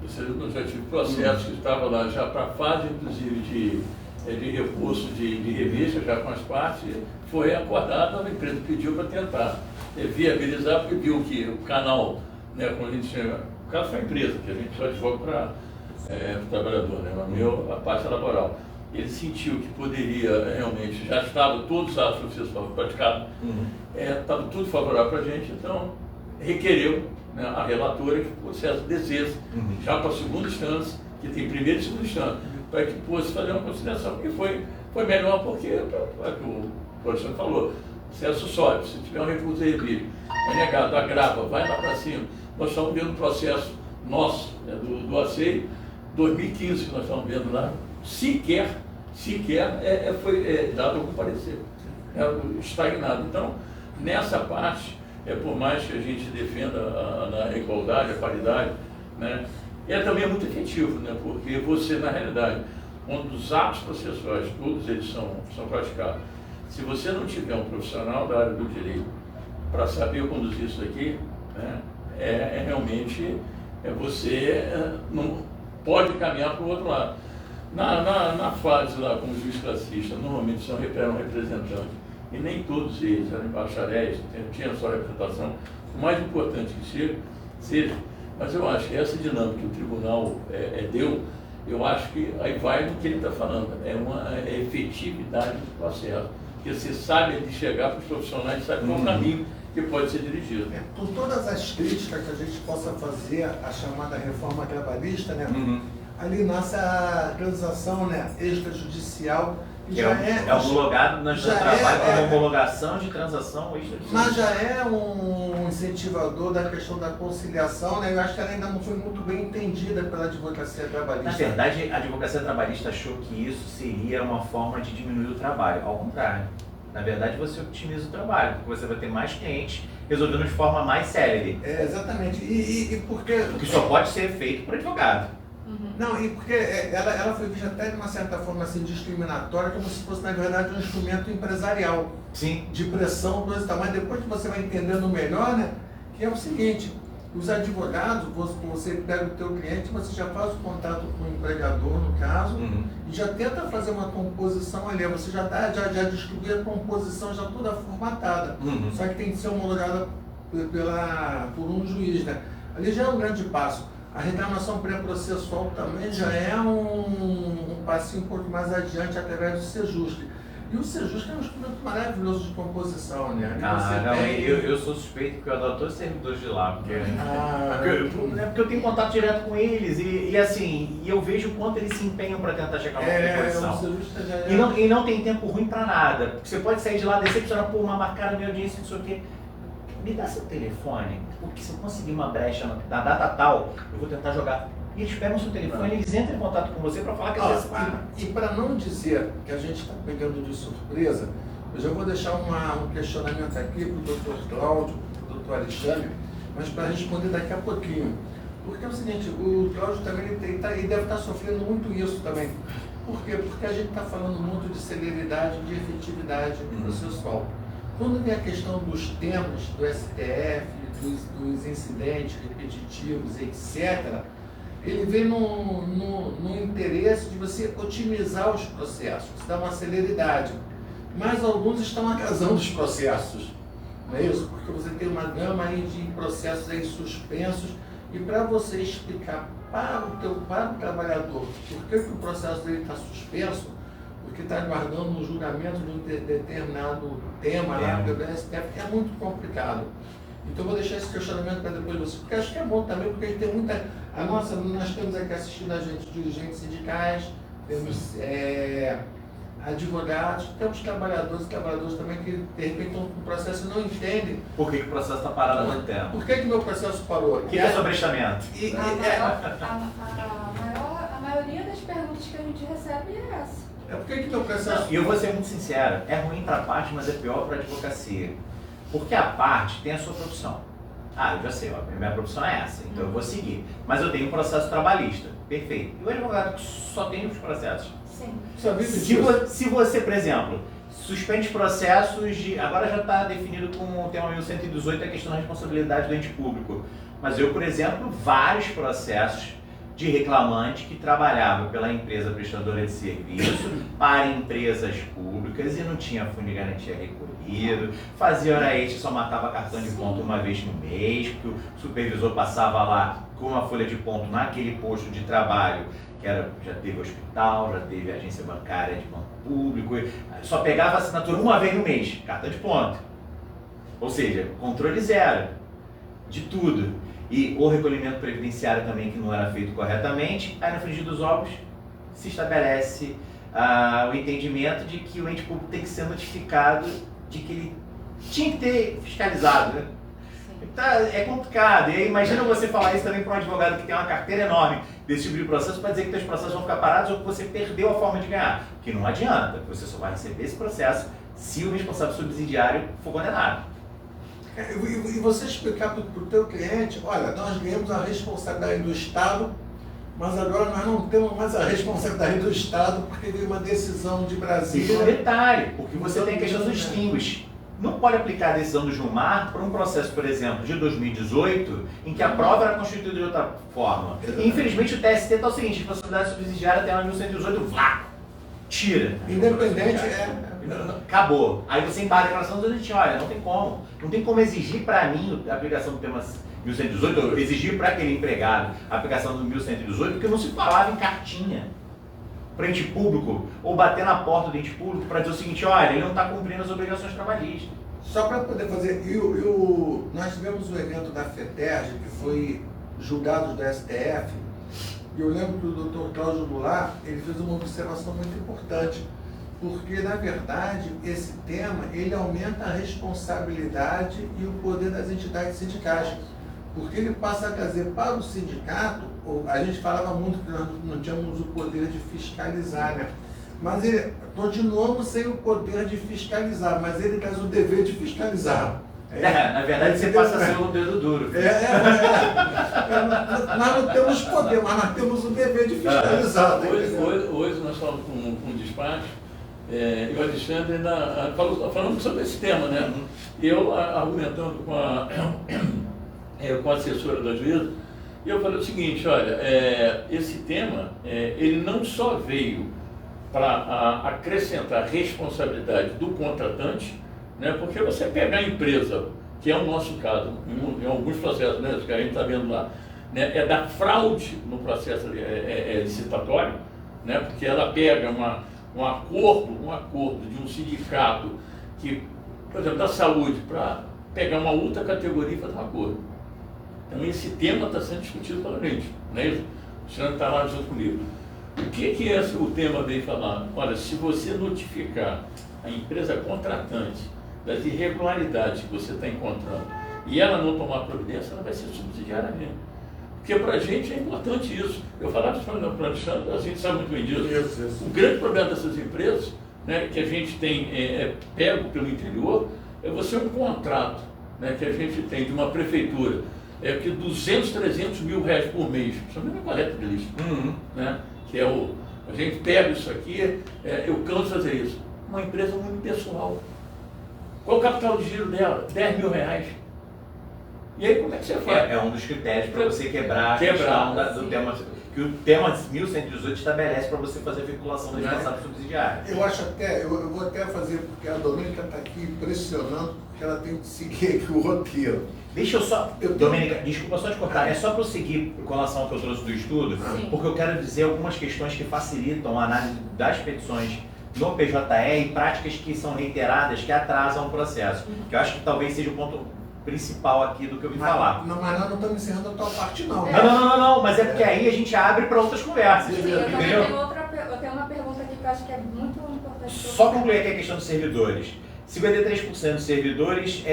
Speaker 4: Eu já tive processos que estavam lá já para a fase, inclusive, de recurso de revista, já com as partes, foi acordado, a empresa pediu para tentar viabilizar, porque viu que o canal, né, quando a gente chega, o caso foi a empresa, que a gente só advoga para o trabalhador, né, a parte laboral. Ele sentiu que poderia realmente, já estavam todos os atos processuais praticados, estava tudo favorável para a gente, então requereu, né, a relatora que o processo descesse já para a segunda instância, que tem primeira e segunda instância, para que fosse fazer uma conciliação, que foi melhor porque, é que o professor falou, o processo sobe, se tiver um recurso revido, é negado, agrava, vai lá para cima. Nós estamos vendo o processo nosso, né, do ACEI, 2015, que nós estamos vendo lá, sequer foi dado algum parecer, estagnado. Então, nessa parte, por mais que a gente defenda a igualdade, a paridade, né, também é muito efetivo, né, porque você, na realidade, quando os atos processuais, todos eles são praticados, se você não tiver um profissional da área do direito para saber conduzir isso aqui, né, realmente você não pode caminhar para o outro lado. Na fase lá, como juiz classista, normalmente eram representantes, e nem todos eles eram bacharéis, tinham a sua representação, o mais importante que seja, mas eu acho que essa dinâmica que o tribunal deu, eu acho que aí vai no que ele está falando, é uma efetividade do processo, porque você sabe de chegar para os profissionais, sabe qual o caminho que pode ser dirigido.
Speaker 1: Por todas as críticas que a gente possa fazer à chamada reforma trabalhista, né? Ali nasce a transação, né, extrajudicial, que já é
Speaker 3: homologado na Justiça do Trabalho como homologação de transação extrajudicial.
Speaker 1: Mas já é um incentivador da questão da conciliação, né? Eu acho que ela ainda não foi muito bem entendida pela advocacia trabalhista.
Speaker 3: Na verdade, a advocacia trabalhista achou que isso seria uma forma de diminuir o trabalho. Ao contrário. Na verdade, você otimiza o trabalho, porque você vai ter mais clientes resolvendo de forma mais célere.
Speaker 1: Exatamente. E porque...
Speaker 3: O que só pode ser feito por advogado.
Speaker 1: Não, e porque ela foi vista até de uma certa forma assim, discriminatória, como se fosse, na verdade, um instrumento empresarial.
Speaker 3: Sim.
Speaker 1: De pressão, coisa e tal. Mas depois que você vai entendendo melhor, né, que é o seguinte, os advogados, você pega o teu cliente, você já faz o contato com o empregador, no caso, e já tenta fazer uma composição ali, você já distribui a composição já toda formatada, só que tem que ser homologada por um juiz, né? Ali já é um grande passo. A reclamação pré-processual também já é um passinho um pouco mais adiante através do SEJUSC. E o SEJUSC é um instrumento maravilhoso de composição, né?
Speaker 3: Eu sou suspeito porque eu adoro todos os servidores de lá, porque eu tenho contato direto com eles e assim, eu vejo o quanto eles se empenham para tentar chegar a uma composição. E não tem tempo ruim para nada, porque você pode sair de lá decepcionado por uma marcada minha audiência, não sei o quê. Me dá seu telefone, porque se eu conseguir uma brecha na data tal, eu vou tentar jogar. E eles pegam o seu telefone, eles entram em contato com você para falar que você para.
Speaker 1: E para não dizer que a gente está pegando de surpresa, eu já vou deixar um questionamento aqui para o doutor Cláudio, para o doutor Alexandre, mas para responder daqui a pouquinho. Porque é o seguinte, o Cláudio também ele deve estar sofrendo muito isso também. Por quê? Porque a gente está falando muito de celeridade, de efetividade processual. Quando vem a questão dos temas do STF, dos incidentes repetitivos, etc., ele vem no interesse interesse de você otimizar os processos, você dá uma celeridade. Mas alguns estão atrasando os processos, não é isso? Porque você tem uma gama aí de processos aí suspensos, e para você explicar para o trabalhador por que o processo dele está suspenso, porque está aguardando um julgamento de um determinado tema lá pelo STF, é muito complicado. Então eu vou deixar esse questionamento para depois você, porque acho que é bom também, porque tem muita... nós temos aqui assistindo a gente dirigentes sindicais, temos advogados, temos trabalhadores também que de repente estão com o processo e não entendem.
Speaker 3: Por que o processo está parado há muito tempo?
Speaker 1: Por que meu processo parou?
Speaker 3: O que é sobrestamento?
Speaker 5: A maioria das perguntas que a gente recebe é essa.
Speaker 1: É por que meu processo...
Speaker 3: E eu vou ser muito sincero, é ruim para a parte, mas é pior para a advocacia. Porque a parte tem a sua profissão. Eu já sei, a minha profissão é essa, então eu vou seguir. Mas eu tenho um processo trabalhista, perfeito. E o advogado só tem os processos.
Speaker 5: Sim.
Speaker 3: Se você, por exemplo, suspende processos de... Agora já está definido como o tema 1118 a questão da responsabilidade do ente público. Mas eu, por exemplo, vários processos de reclamante que trabalhava pela empresa prestadora de serviço para empresas públicas e não tinha fundo de garantia recolhido, fazia hora extra, só matava cartão de ponto uma vez no mês, porque o supervisor passava lá com uma folha de ponto naquele posto de trabalho, que já teve hospital, já teve agência bancária de banco público, só pegava a assinatura uma vez no mês, cartão de ponto. Ou seja, controle zero de tudo. E o recolhimento previdenciário também, que não era feito corretamente. Aí no frigir dos ovos se estabelece o entendimento de que o ente público tem que ser notificado de que ele tinha que ter fiscalizado, né? Então, é complicado. E aí, imagina você falar isso também para um advogado que tem uma carteira enorme desse tipo de processo para dizer que seus processos vão ficar parados ou que você perdeu a forma de ganhar. Que não adianta, você só vai receber esse processo se o responsável subsidiário for condenado.
Speaker 1: E você explicar para o teu cliente, olha, nós ganhamos a responsabilidade do Estado, mas agora nós não temos mais a responsabilidade do Estado porque veio uma decisão de Brasília.
Speaker 3: E um detalhe, porque você tem a questão dos extingues. Não pode aplicar a decisão do Gilmar para um processo, por exemplo, de 2018, em que a prova era constituída de outra forma. E, infelizmente o TST está o seguinte, responsabilidade subsidiária tem uma 1118, vlá, tira.
Speaker 1: Independente
Speaker 3: Acabou. Aí você embala a declaração do gente, olha, não tem como. Não tem como exigir para mim a aplicação do tema 1118, ou exigir para aquele empregado a aplicação do 1118, porque não se falava em cartinha para ente público, ou bater na porta do ente público para dizer o seguinte, olha, ele não está cumprindo as obrigações trabalhistas.
Speaker 1: Só para poder fazer, nós tivemos um evento da FETERG, que foi julgado do STF, e eu lembro que o Dr. Cláudio Goulart, ele fez uma observação muito importante, porque, na verdade, esse tema, ele aumenta a responsabilidade e o poder das entidades sindicais, porque ele passa a trazer para o sindicato, a gente falava muito que nós não tínhamos o poder de fiscalizar, né? Mas continuamos sem o poder de fiscalizar, mas ele traz o dever de fiscalizar.
Speaker 3: Na verdade, você passa a ser o dedo duro.
Speaker 1: Nós não temos poder, mas nós temos o dever de fiscalizar.
Speaker 4: Hoje nós falamos com um despacho, e o Alexandre ainda falando sobre esse tema, né? Eu argumentando com a assessora da juíza, e eu falei o seguinte, olha, esse tema, ele não só veio para acrescentar responsabilidade do contratante, né? Porque você pegar a empresa, que é o nosso caso, em alguns processos, né, que a gente está vendo lá, né, é da fraude no processo licitatório, né? Porque ela pega um acordo de um sindicato que, por exemplo, da saúde, para pegar uma outra categoria e fazer um acordo. Então esse tema está sendo discutido pela gente, não é isso? O senhor está lá junto comigo. O que o tema veio falar? Olha, se você notificar a empresa contratante das irregularidades que você está encontrando e ela não tomar providência, ela vai ser subsidiária mesmo. Porque para a gente é importante isso. Eu falava para o Alexandre, a gente sabe muito bem disso. O grande problema dessas empresas, né, que a gente tem pego pelo interior, é você um contrato, né, que a gente tem de uma prefeitura, que 200, 300 mil reais por mês, principalmente na coleta de lixo, né, que é a gente pega isso aqui, eu canso de fazer isso. Uma empresa muito pessoal. Qual o capital de giro dela? 10 mil reais. E aí como é que você faz?
Speaker 3: É um dos critérios para você quebrar a questão do tema. que o tema 1118 estabelece para você fazer a vinculação da responsável subsidiária.
Speaker 1: Eu acho até, eu vou até fazer, porque a Domênica está aqui pressionando, porque ela tem que seguir aqui o roteiro.
Speaker 3: Deixa eu só, Domênica, desculpa só te cortar, é só para eu seguir com relação ao que eu trouxe do estudo, porque eu quero dizer algumas questões que facilitam a análise das petições no PJE e práticas que são reiteradas, que atrasam o processo, que eu acho que talvez seja o ponto principal aqui do que eu vim falar.
Speaker 1: Não, mas nós não estamos encerrando a tua parte, não.
Speaker 3: Não, mas é porque aí a gente abre para outras conversas.
Speaker 5: Sim, eu também
Speaker 3: entendeu?
Speaker 5: eu tenho uma pergunta aqui que eu acho que é muito importante.
Speaker 3: Só concluir aqui a questão dos servidores. 53% dos servidores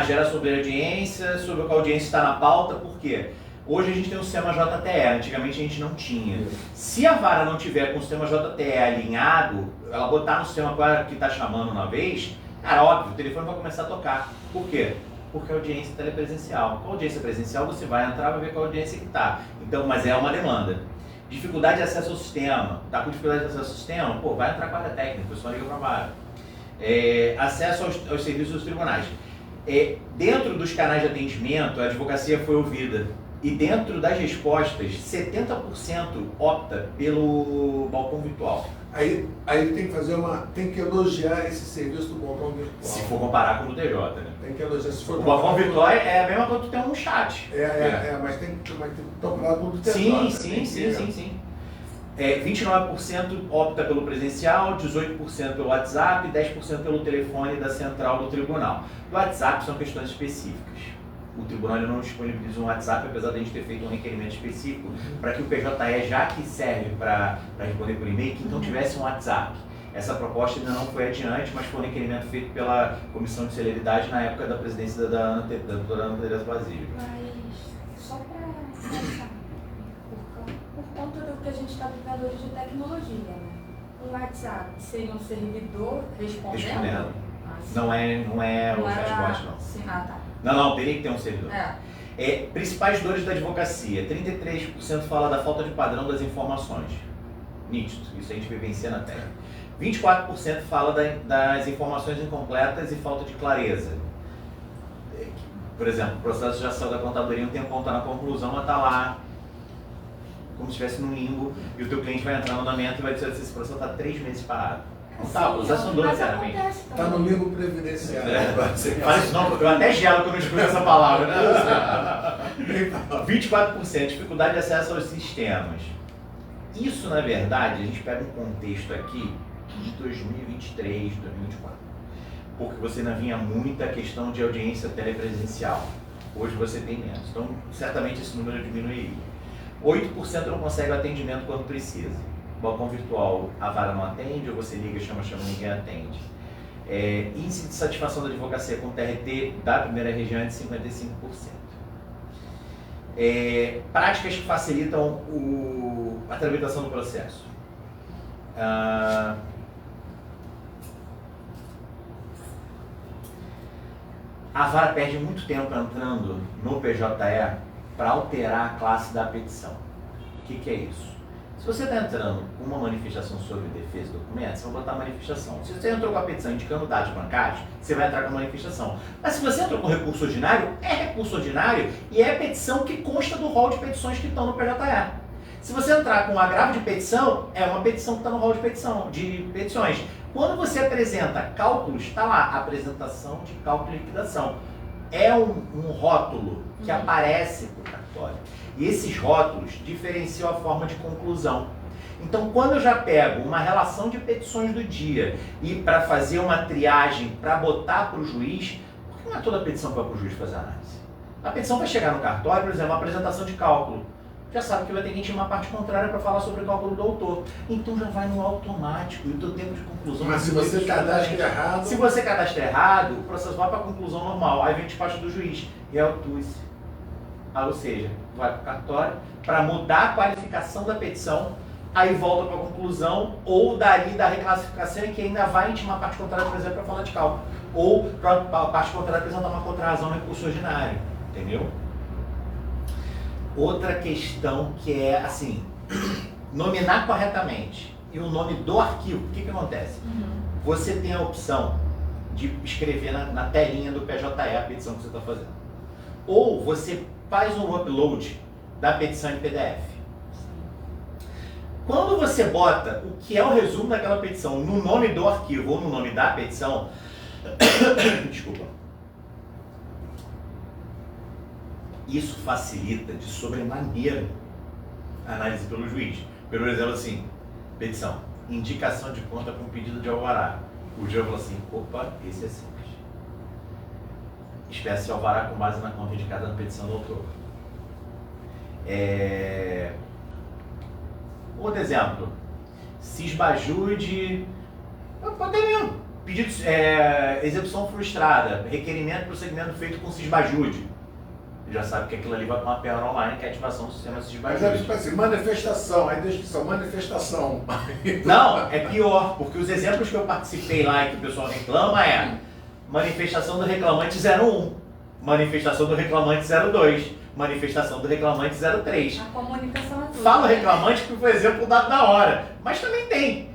Speaker 3: gera sobre a audiência, sobre o que a audiência está na pauta, por quê? Hoje a gente tem o sistema JTE, antigamente a gente não tinha. Se a vara não tiver com o sistema JTE alinhado, ela botar no sistema que está chamando na vez, cara, óbvio, o telefone vai começar a tocar. Por quê? Porque a audiência é telepresencial. Com a audiência presencial você vai entrar e vai ver qual audiência que está. Então, mas é uma demanda. Dificuldade de acesso ao sistema. Está com dificuldade de acesso ao sistema? Pô, vai entrar com a área técnica, o pessoal liga para a vara. Acesso aos serviços dos tribunais. Dentro dos canais de atendimento, a advocacia foi ouvida. E dentro das respostas, 70% opta pelo balcão virtual.
Speaker 1: Aí tem que fazer tem que elogiar esse serviço do balcão virtual.
Speaker 3: Se for comparar com o TJ, né?
Speaker 1: Tem que elogiar. Se for
Speaker 3: o balcão virtual é a mesma coisa que tu tem um chat.
Speaker 1: Mas tem que comparar com o do TJ.
Speaker 3: Sim. 29% opta pelo presencial, 18% pelo WhatsApp, 10% pelo telefone da central do tribunal. O WhatsApp são questões específicas. O tribunal não disponibiliza um WhatsApp, apesar de a gente ter feito um requerimento específico para que o PJE, já que serve para responder por e-mail, que então tivesse um WhatsApp. Essa proposta ainda não foi adiante, mas foi um requerimento feito pela Comissão de Celeridade na época da presidência da doutora Ana Tereza Basílio.
Speaker 5: Mas, só para pensar, por conta do que a gente está vivendo hoje de tecnologia, né? Um WhatsApp seria um servidor respondendo?
Speaker 3: Não é o chatbot, não.
Speaker 5: Sim. Tá.
Speaker 3: Não, teria que ter um servidor. Principais dores da advocacia. 33% fala da falta de padrão das informações. Nítido, isso a gente vivencia na técnica. 24% fala das informações incompletas e falta de clareza. Por exemplo, o processo já saiu da contadoria um tempão, está na conclusão, mas está lá como se estivesse no limbo, e o teu cliente vai entrar no andamento e vai dizer que esse processo está 3 meses parado. Não tá, os são dores, sinceramente.
Speaker 1: Está no limbo previdenciário.
Speaker 3: Mas não, eu até gelo quando eu escuto essa palavra, né? 24% dificuldade de acesso aos sistemas. Isso, na verdade, a gente pega um contexto aqui de 2023, 2024. Porque você ainda vinha muita questão de audiência telepresencial. Hoje você tem menos. Então, certamente esse número diminuiria. 8% não consegue o atendimento quando precisa. Balcão virtual, a vara não atende, ou você liga, chama, ninguém atende. Índice de satisfação da advocacia com TRT da primeira região é de 55%. Práticas que facilitam a tramitação do processo. A vara perde muito tempo entrando no PJE para alterar a classe da petição. O que é isso? Se você está entrando com uma manifestação sobre defesa do documento, você vai botar manifestação. Se você entrou com a petição indicando dados bancários, você vai entrar com a manifestação. Mas se você entrou com recurso ordinário, é recurso ordinário e é petição que consta do rol de petições que estão no PJE. Se você entrar com um agravo de petição, é uma petição que está no rol de petições. Quando você apresenta cálculos, está lá, apresentação de cálculo e liquidação. É um rótulo que aparece para o cartório. E esses rótulos diferenciam a forma de conclusão. Então, quando eu já pego uma relação de petições do dia e para fazer uma triagem, para botar para o juiz, porque não é toda petição que vai para o juiz fazer análise. A petição vai chegar no cartório, por exemplo, uma apresentação de cálculo. Já sabe que vai ter que intimar uma parte contrária para falar sobre o cálculo do autor. Então já vai no automático e o teu tempo de conclusão...
Speaker 1: Mas se você cadastra errado...
Speaker 3: Se você cadastra errado, o processo vai para a conclusão normal. Aí vem despacho do juiz e autua-se. Ou seja, vai para o cartório para mudar a qualificação da petição, aí volta para a conclusão, ou dali da reclassificação e que ainda vai intimar a parte contrária, por exemplo, para falar de cálculo. Ou para a parte contrária apresentar uma contrarrazão no recurso ordinário. Entendeu? Outra questão que é, assim, nominar corretamente e o nome do arquivo. O que acontece? Você tem a opção de escrever na telinha do PJE a petição que você está fazendo. Ou você faz um upload da petição em PDF. Quando você bota o que é o resumo daquela petição no nome do arquivo ou no nome da petição, desculpa, isso facilita de sobremaneira a análise pelo juiz. Por exemplo, assim, petição, indicação de conta com pedido de alvará. O juiz falou assim, opa, esse é simples. Espécie de alvará com base na conta indicada na petição do autor. Outro exemplo, cisbajude, pode ter mesmo, pedido, execução frustrada, requerimento de procedimento feito com cisbajude. Já sabe que aquilo ali vai para uma PR online, que é a ativação do sistema cisbajude.
Speaker 1: Mas é tipo assim, manifestação, aí descrição, manifestação.
Speaker 3: Não, é pior, porque os exemplos que eu participei lá e que o pessoal reclama é manifestação do reclamante 01, manifestação do reclamante 02, manifestação do reclamante 03.
Speaker 5: A comunicação é tudo.
Speaker 3: Falo reclamante porque foi exemplo dado na hora, mas também tem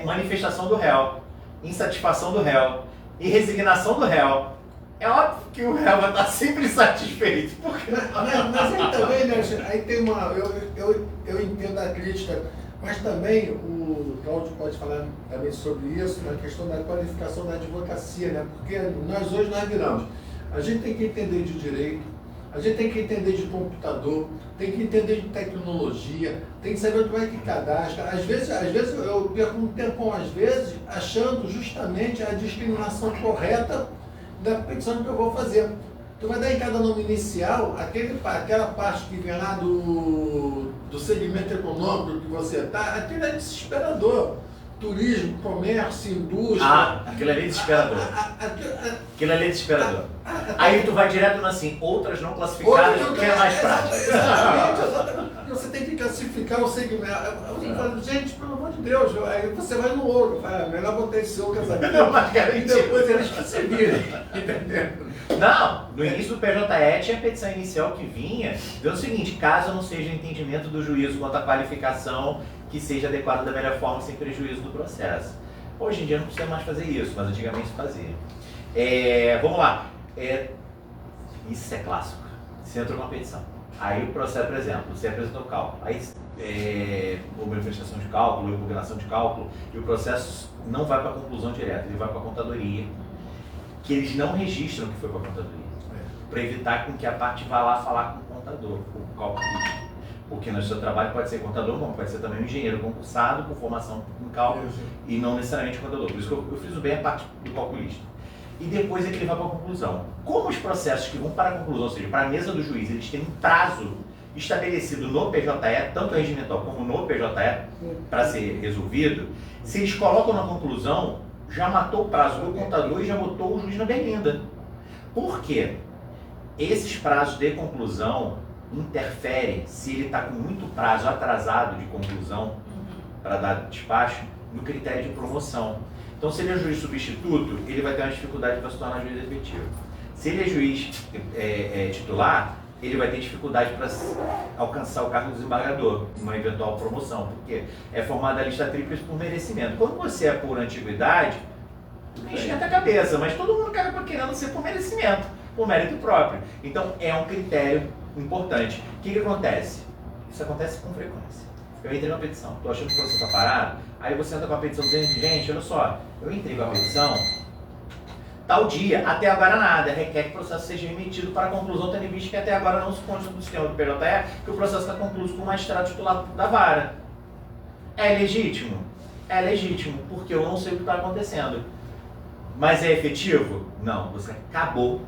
Speaker 3: manifestação do réu, insatisfação do réu e resignação do réu. É óbvio que o réu vai estar sempre insatisfeito. Porque...
Speaker 1: Mas aí também, né, aí tem uma... Eu entendo a crítica, mas também o Cláudio pode falar também sobre isso, na questão da qualificação da advocacia, né? Porque nós hoje viramos. A gente tem que entender de direito, a gente tem que entender de computador, tem que entender de tecnologia, tem que saber como é que cadastra. Às vezes eu perco um tempão, às vezes, achando justamente a discriminação correta da petição que eu vou fazer. Tu vai dar em cada nome inicial aquela parte que vem lá do segmento econômico que você está, aquilo é desesperador. Turismo, comércio, indústria.
Speaker 3: Aquilo ali é desesperador. Aquilo ali é desesperador. Aí tu vai direto assim, outras não classificadas, o que é mais prático.
Speaker 1: Exatamente. Você tem que classificar o segmento. Eu falo, gente, pelo amor de Deus, aí você vai no ouro. Melhor botar esse ouro que essa aqui. E depois eles que se virem. Entendeu?
Speaker 3: Não, no início do PJE tinha a petição inicial que vinha, dizendo o seguinte, caso não seja entendimento do juízo quanto à qualificação, que seja adequada da melhor forma sem prejuízo do processo. Hoje em dia não precisa mais fazer isso, mas antigamente se fazia. Vamos lá. Isso é clássico. Você entrou numa petição. Aí o processo, por exemplo, você apresentou o cálculo. Aí ou manifestação de cálculo, ou impugnação de cálculo, e o processo não vai para a conclusão direta, ele vai para a contadoria, que eles não registram que foi para a contadoria, para evitar com que a parte vá lá falar com o contador, com o cálculo. Porque no seu trabalho pode ser contador, como pode ser também um engenheiro concursado com formação em cálculo e não necessariamente contador. Por isso que eu fiz bem a parte do calculista. E depois é que ele vai para a conclusão. Como os processos que vão para a conclusão, ou seja, para a mesa do juiz, eles têm um prazo estabelecido no PJE, tanto regimental como no PJE, para ser resolvido, se eles colocam na conclusão, já matou o prazo do contador e já botou o juiz na berlinda. Por quê? Esses prazos de conclusão interferem, se ele está com muito prazo atrasado de conclusão para dar despacho, no critério de promoção. Então, se ele é juiz substituto, ele vai ter uma dificuldade para se tornar juiz efetivo. Se ele é juiz titular, ele vai ter dificuldade para alcançar o cargo de desembargador, numa eventual promoção, porque é formada a lista tríplice por merecimento. Quando você é por antiguidade, esquenta a cabeça, mas todo mundo acaba querendo ser por merecimento, por mérito próprio. Então, é um critério importante. O que acontece? Isso acontece com frequência. Eu entrei na petição, estou achando que você está parado, aí você entra com a petição dizendo, gente, olha só, eu entrei com a petição, tal dia, até agora nada, requer que o processo seja remetido para a conclusão, tendo em vista que até agora não se consta do sistema do PJE que o processo está concluído com o magistrado titular da vara. É legítimo? É legítimo, porque eu não sei o que está acontecendo. Mas é efetivo? Não, você acabou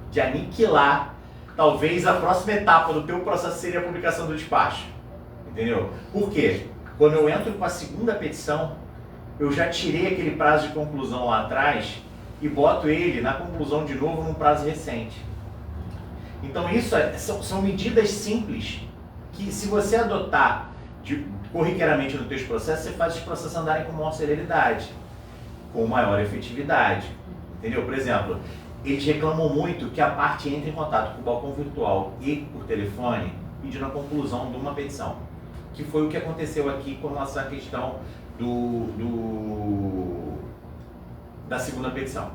Speaker 3: de aniquilar. Talvez a próxima etapa do teu processo seria a publicação do despacho. Entendeu? Por quê? Quando eu entro com a segunda petição, eu já tirei aquele prazo de conclusão lá atrás e boto ele na conclusão de novo num prazo recente. Então isso são medidas simples que, se você adotar corriqueiramente nos teus processos, você faz os processos andarem com maior celeridade, com maior efetividade. Entendeu? Por exemplo, eles reclamam muito que a parte entre em contato com o balcão virtual e por telefone pedindo a conclusão de uma petição, que foi o que aconteceu aqui com relação à questão da segunda petição.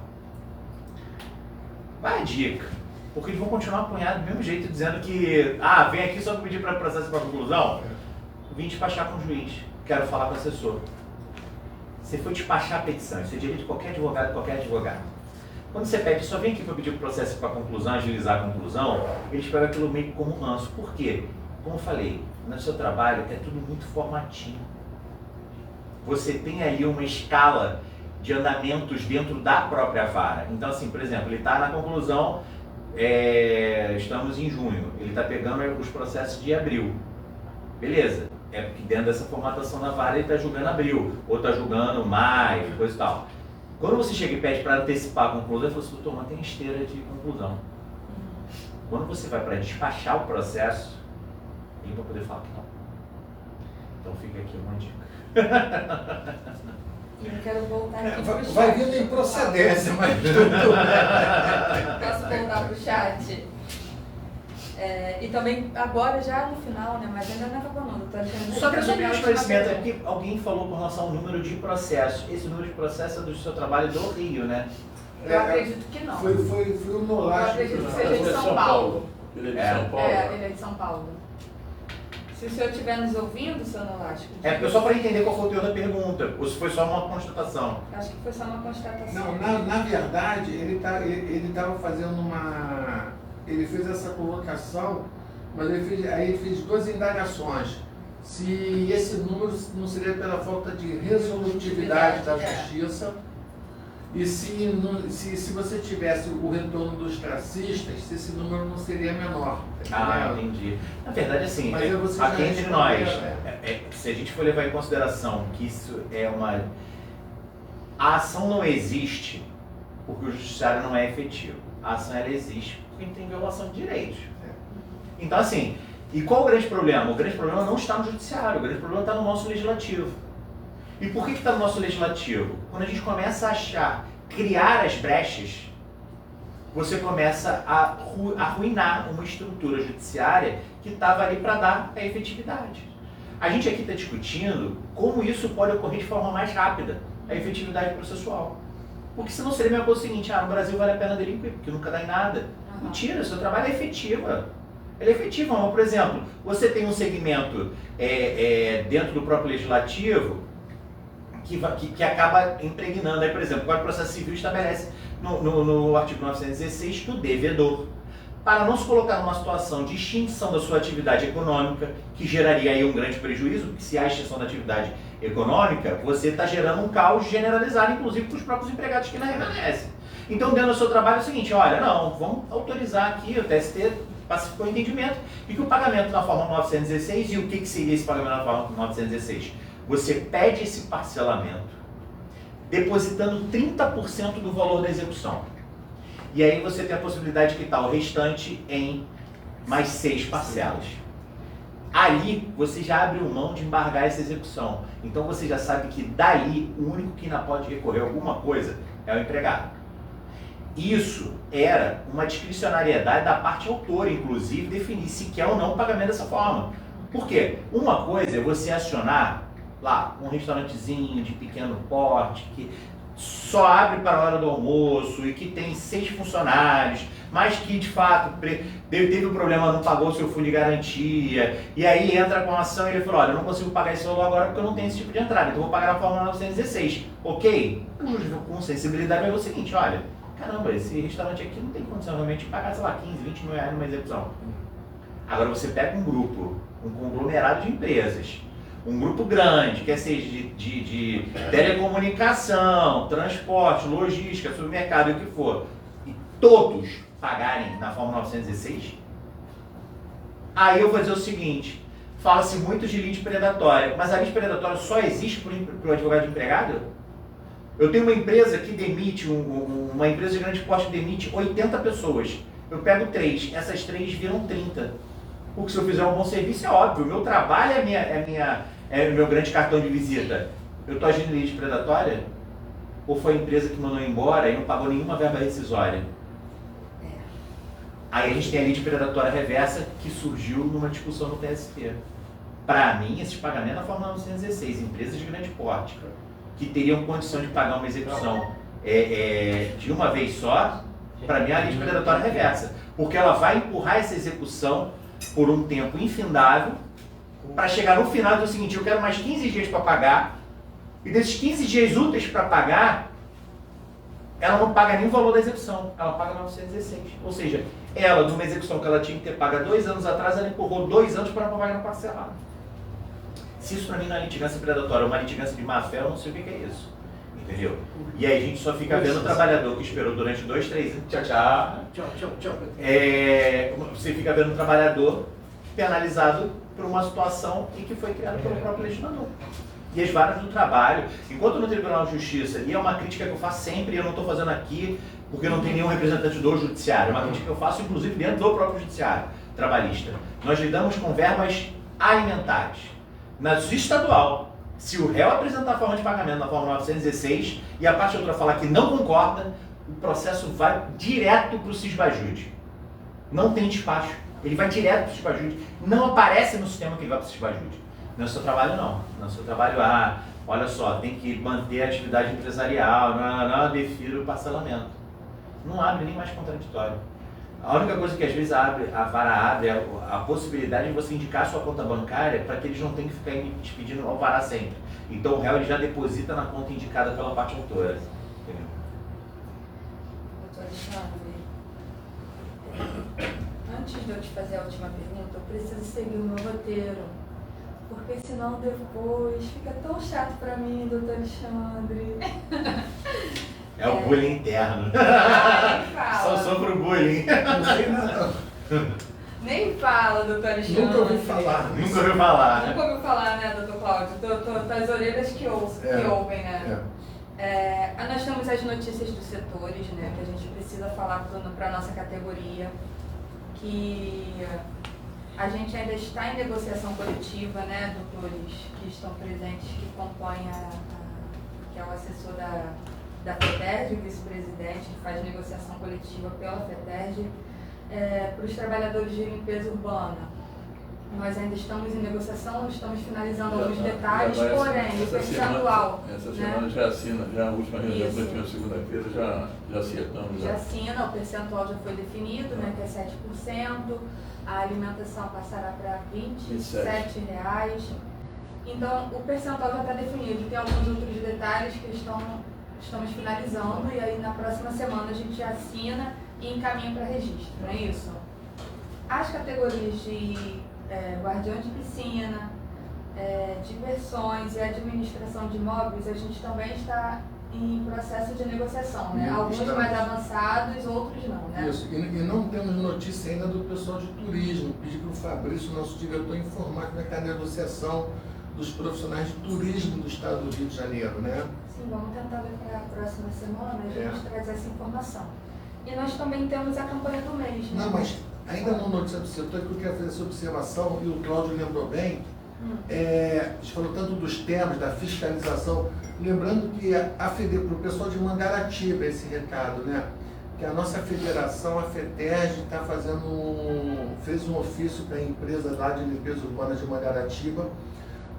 Speaker 3: Qual é a dica? Porque eles vão continuar apunhados do mesmo jeito, dizendo que, vem aqui só para pedir para processo para conclusão. Vim despachar com o juiz, quero falar com o assessor. Você foi despachar a petição, isso é direito de qualquer advogado. Quando você pede, só vem aqui para pedir o processo para conclusão, agilizar a conclusão, eles pegam aquilo meio que como ranço. Por quê? Como eu falei, no seu trabalho é tudo muito formatinho. Você tem ali uma escala de andamentos dentro da própria vara. Então, assim, por exemplo, ele está na conclusão, estamos em junho, ele está pegando os processos de abril. Beleza, é porque dentro dessa formatação da vara ele está julgando abril, ou está julgando maio, coisa e tal. Quando você chega e pede para antecipar a conclusão, ele fala assim, doutor, mas tem esteira de conclusão. Quando você vai para despachar o processo, ele vai poder falar que não. Então fica aqui uma dica.
Speaker 5: Eu quero voltar aqui pro chat.
Speaker 1: Vai vindo em procedência, mas...
Speaker 5: Posso voltar pro chat? E também, agora já no final, né? Mas ainda não acabou não.
Speaker 3: Só para subir o esclarecimento, é porque alguém falou com relação ao número de processos. Esse número de processos é do seu trabalho do Rio, né?
Speaker 5: Eu acredito que não.
Speaker 1: Foi o Nolasco.
Speaker 5: Eu acredito que seja de São Paulo.
Speaker 4: Ele é de São Paulo?
Speaker 5: Ele é de São Paulo. Se o senhor estiver nos ouvindo, seu Nolasco...
Speaker 3: Porque só para entender qual foi o teor da pergunta, ou se foi só uma constatação.
Speaker 5: Acho que foi só uma constatação.
Speaker 1: Não, na verdade, ele estava fazendo uma... Ele fez essa colocação, mas ele fez duas indagações. Se esse número não seria pela falta de resolutividade da justiça, e se você tivesse o retorno dos tracistas, se esse número não seria menor.
Speaker 3: Entendi. Na verdade, assim,
Speaker 1: mas
Speaker 3: aqui entre nós, se a gente for levar em consideração que isso é uma... A ação não existe porque o judiciário não é efetivo. A ação ela existe porque tem violação de direitos. Então, assim, e qual o grande problema? O grande problema não está no judiciário, o grande problema está no nosso legislativo. E por que está no nosso legislativo? Quando a gente começa a criar as brechas, você começa a arruinar uma estrutura judiciária que estava ali para dar a efetividade. A gente aqui está discutindo como isso pode ocorrer de forma mais rápida, a efetividade processual. Porque senão seria a mesma coisa o seguinte, no Brasil vale a pena delinquir, porque nunca dá em nada. Mentira, seu trabalho é efetivo. Ele é efetivo, mas, por exemplo, você tem um segmento dentro do próprio legislativo que acaba impregnando. Aí, por exemplo, o Código de Processo Civil estabelece no artigo 916 que o devedor, para não se colocar numa situação de extinção da sua atividade econômica, que geraria aí um grande prejuízo, porque se há extinção da atividade econômica, você está gerando um caos generalizado, inclusive para os próprios empregados que não remanescem. Então, dentro do seu trabalho é o seguinte, olha, não, vamos autorizar aqui, o TST pacificou o entendimento, e que o pagamento na forma 916, e o que seria esse pagamento na forma 916? Você pede esse parcelamento, depositando 30% do valor da execução. E aí você tem a possibilidade de quitar o restante em mais 6 parcelas. Ali você já abre mão de embargar essa execução. Então você já sabe que dali o único que ainda pode recorrer a alguma coisa é o empregado. Isso era uma discricionariedade da parte autora, inclusive, definir se quer ou não o pagamento dessa forma. Por quê? Uma coisa é você acionar lá um restaurantezinho de pequeno porte, que só abre para a hora do almoço e que tem 6 funcionários, mas que de fato teve um problema, não pagou o seu fundo de garantia, e aí entra com a ação e ele falou, olha, eu não consigo pagar esse valor agora porque eu não tenho esse tipo de entrada, então eu vou pagar na forma 916. Ok? Com sensibilidade vai ver o seguinte, olha, caramba, esse restaurante aqui não tem condição realmente de pagar, sei lá, 15, 20 mil reais numa execução. Agora você pega um grupo, um conglomerado de empresas, um grupo grande, quer seja de telecomunicação, transporte, logística, supermercado, o que for, e todos pagarem na forma 916, aí eu vou dizer o seguinte, fala-se muito de lide predatória, mas a lide predatória só existe para o advogado de empregado? Eu tenho uma empresa que demite, uma empresa de grande porte que demite 80 pessoas, eu pego 3, essas 3 viram 30, porque se eu fizer um bom serviço é óbvio, o meu trabalho é o meu grande cartão de visita. Eu estou agindo em lide predatória? Ou foi a empresa que mandou embora e não pagou nenhuma verba rescisória? Aí a gente tem a lide predatória reversa que surgiu numa discussão no TST. Para mim, esses pagamentos na forma 916, empresas de grande porte, que teriam condição de pagar uma execução de uma vez só, para mim é a lide predatória reversa. Porque ela vai empurrar essa execução por um tempo infindável para chegar no final e dizer o seguinte, eu quero mais 15 dias para pagar, e desses 15 dias úteis para pagar, ela não paga nem o valor da execução, ela paga 916. Ou seja, ela, de uma execução que ela tinha que ter paga 2 anos atrás, ela empurrou 2 anos para não pagar parcelado. Se isso para mim não é litigância predatória, é uma litigância de má fé, eu não sei o que é isso. Entendeu? E aí a gente só fica vendo o trabalhador que esperou durante 2, 3 anos. Tchau. Você fica vendo o trabalhador penalizado por uma situação em que foi criada pelo próprio legislador. E as varas do trabalho, enquanto no Tribunal de Justiça, e é uma crítica que eu faço sempre, e eu não estou fazendo aqui porque não tem nenhum representante do judiciário, é uma crítica que eu faço inclusive dentro do próprio judiciário trabalhista. Nós lidamos com verbas alimentares. Na justiça estadual, se o réu apresentar a forma de pagamento na forma 916 e a parte outra falar que não concorda, o processo vai direto para o Cisbajude. Não tem despacho. Ele vai direto para o Cisbajude. Não aparece no sistema que ele vai para o Cisbajude. No seu trabalho não. No seu trabalho, olha só, tem que manter a atividade empresarial, não defiro o parcelamento. Não abre nem mais contraditório. A única coisa que às vezes a vara abre é a possibilidade de você indicar a sua conta bancária para que eles não tenham que ficar te pedindo alvará sempre. Então o réu ele já deposita na conta indicada pela parte autora. Entendeu?
Speaker 5: Doutor Alexandre, antes de eu te fazer a última pergunta, eu preciso seguir o meu roteiro. Porque senão depois fica tão chato pra mim, doutor Alexandre.
Speaker 3: É o bullying interno.
Speaker 5: Nem fala.
Speaker 3: Só sofro bullying.
Speaker 1: Não sei nada.
Speaker 5: Nem fala, doutor Alexandre.
Speaker 1: Nunca ouvi falar.
Speaker 3: Nunca ouviu falar, né?
Speaker 5: Nunca ouviu falar, né, doutor Cláudio? Tô as orelhas que ouvem, né? Nós temos as notícias dos setores, né, que a gente precisa falar para a nossa categoria, que a gente ainda está em negociação coletiva, né, doutores que estão presentes, que compõem que é o assessor da FETERG, o vice-presidente, que faz negociação coletiva pela FETERG, para os trabalhadores de limpeza urbana. Nós ainda estamos em negociação, estamos finalizando alguns detalhes, porém, o percentual.
Speaker 4: Essa semana já assina, já a última reunião da última segunda-feira já acertamos.
Speaker 5: Já assina, o percentual já foi definido, né, que é 7%, a alimentação passará para R$27. Então, o percentual já está definido, tem alguns outros detalhes que estamos finalizando, e aí na próxima semana a gente já assina e encaminha para registro, não é isso? As categorias de guardião de piscina, diversões e administração de imóveis, a gente também está em processo de negociação, né? Alguns mais avançados, outros não, né?
Speaker 1: Isso, e não temos notícia ainda do pessoal de turismo. Pedi para o Fabrício, nosso diretor, informar como é que está a negociação dos profissionais de turismo do estado do Rio de Janeiro, né?
Speaker 5: Sim, vamos tentar ver para a próxima semana a gente trazer essa informação. E nós também temos a campanha do mês, né?
Speaker 1: Não, mas ainda não notícia do setor, que eu quero fazer essa observação, e o Cláudio lembrou bem, a gente falou tanto dos temas, da fiscalização, lembrando que para o pessoal de Mangaratiba, esse recado, né? Que a nossa federação, a FETERG, fez um ofício para a empresa lá de limpeza urbana de Mangaratiba,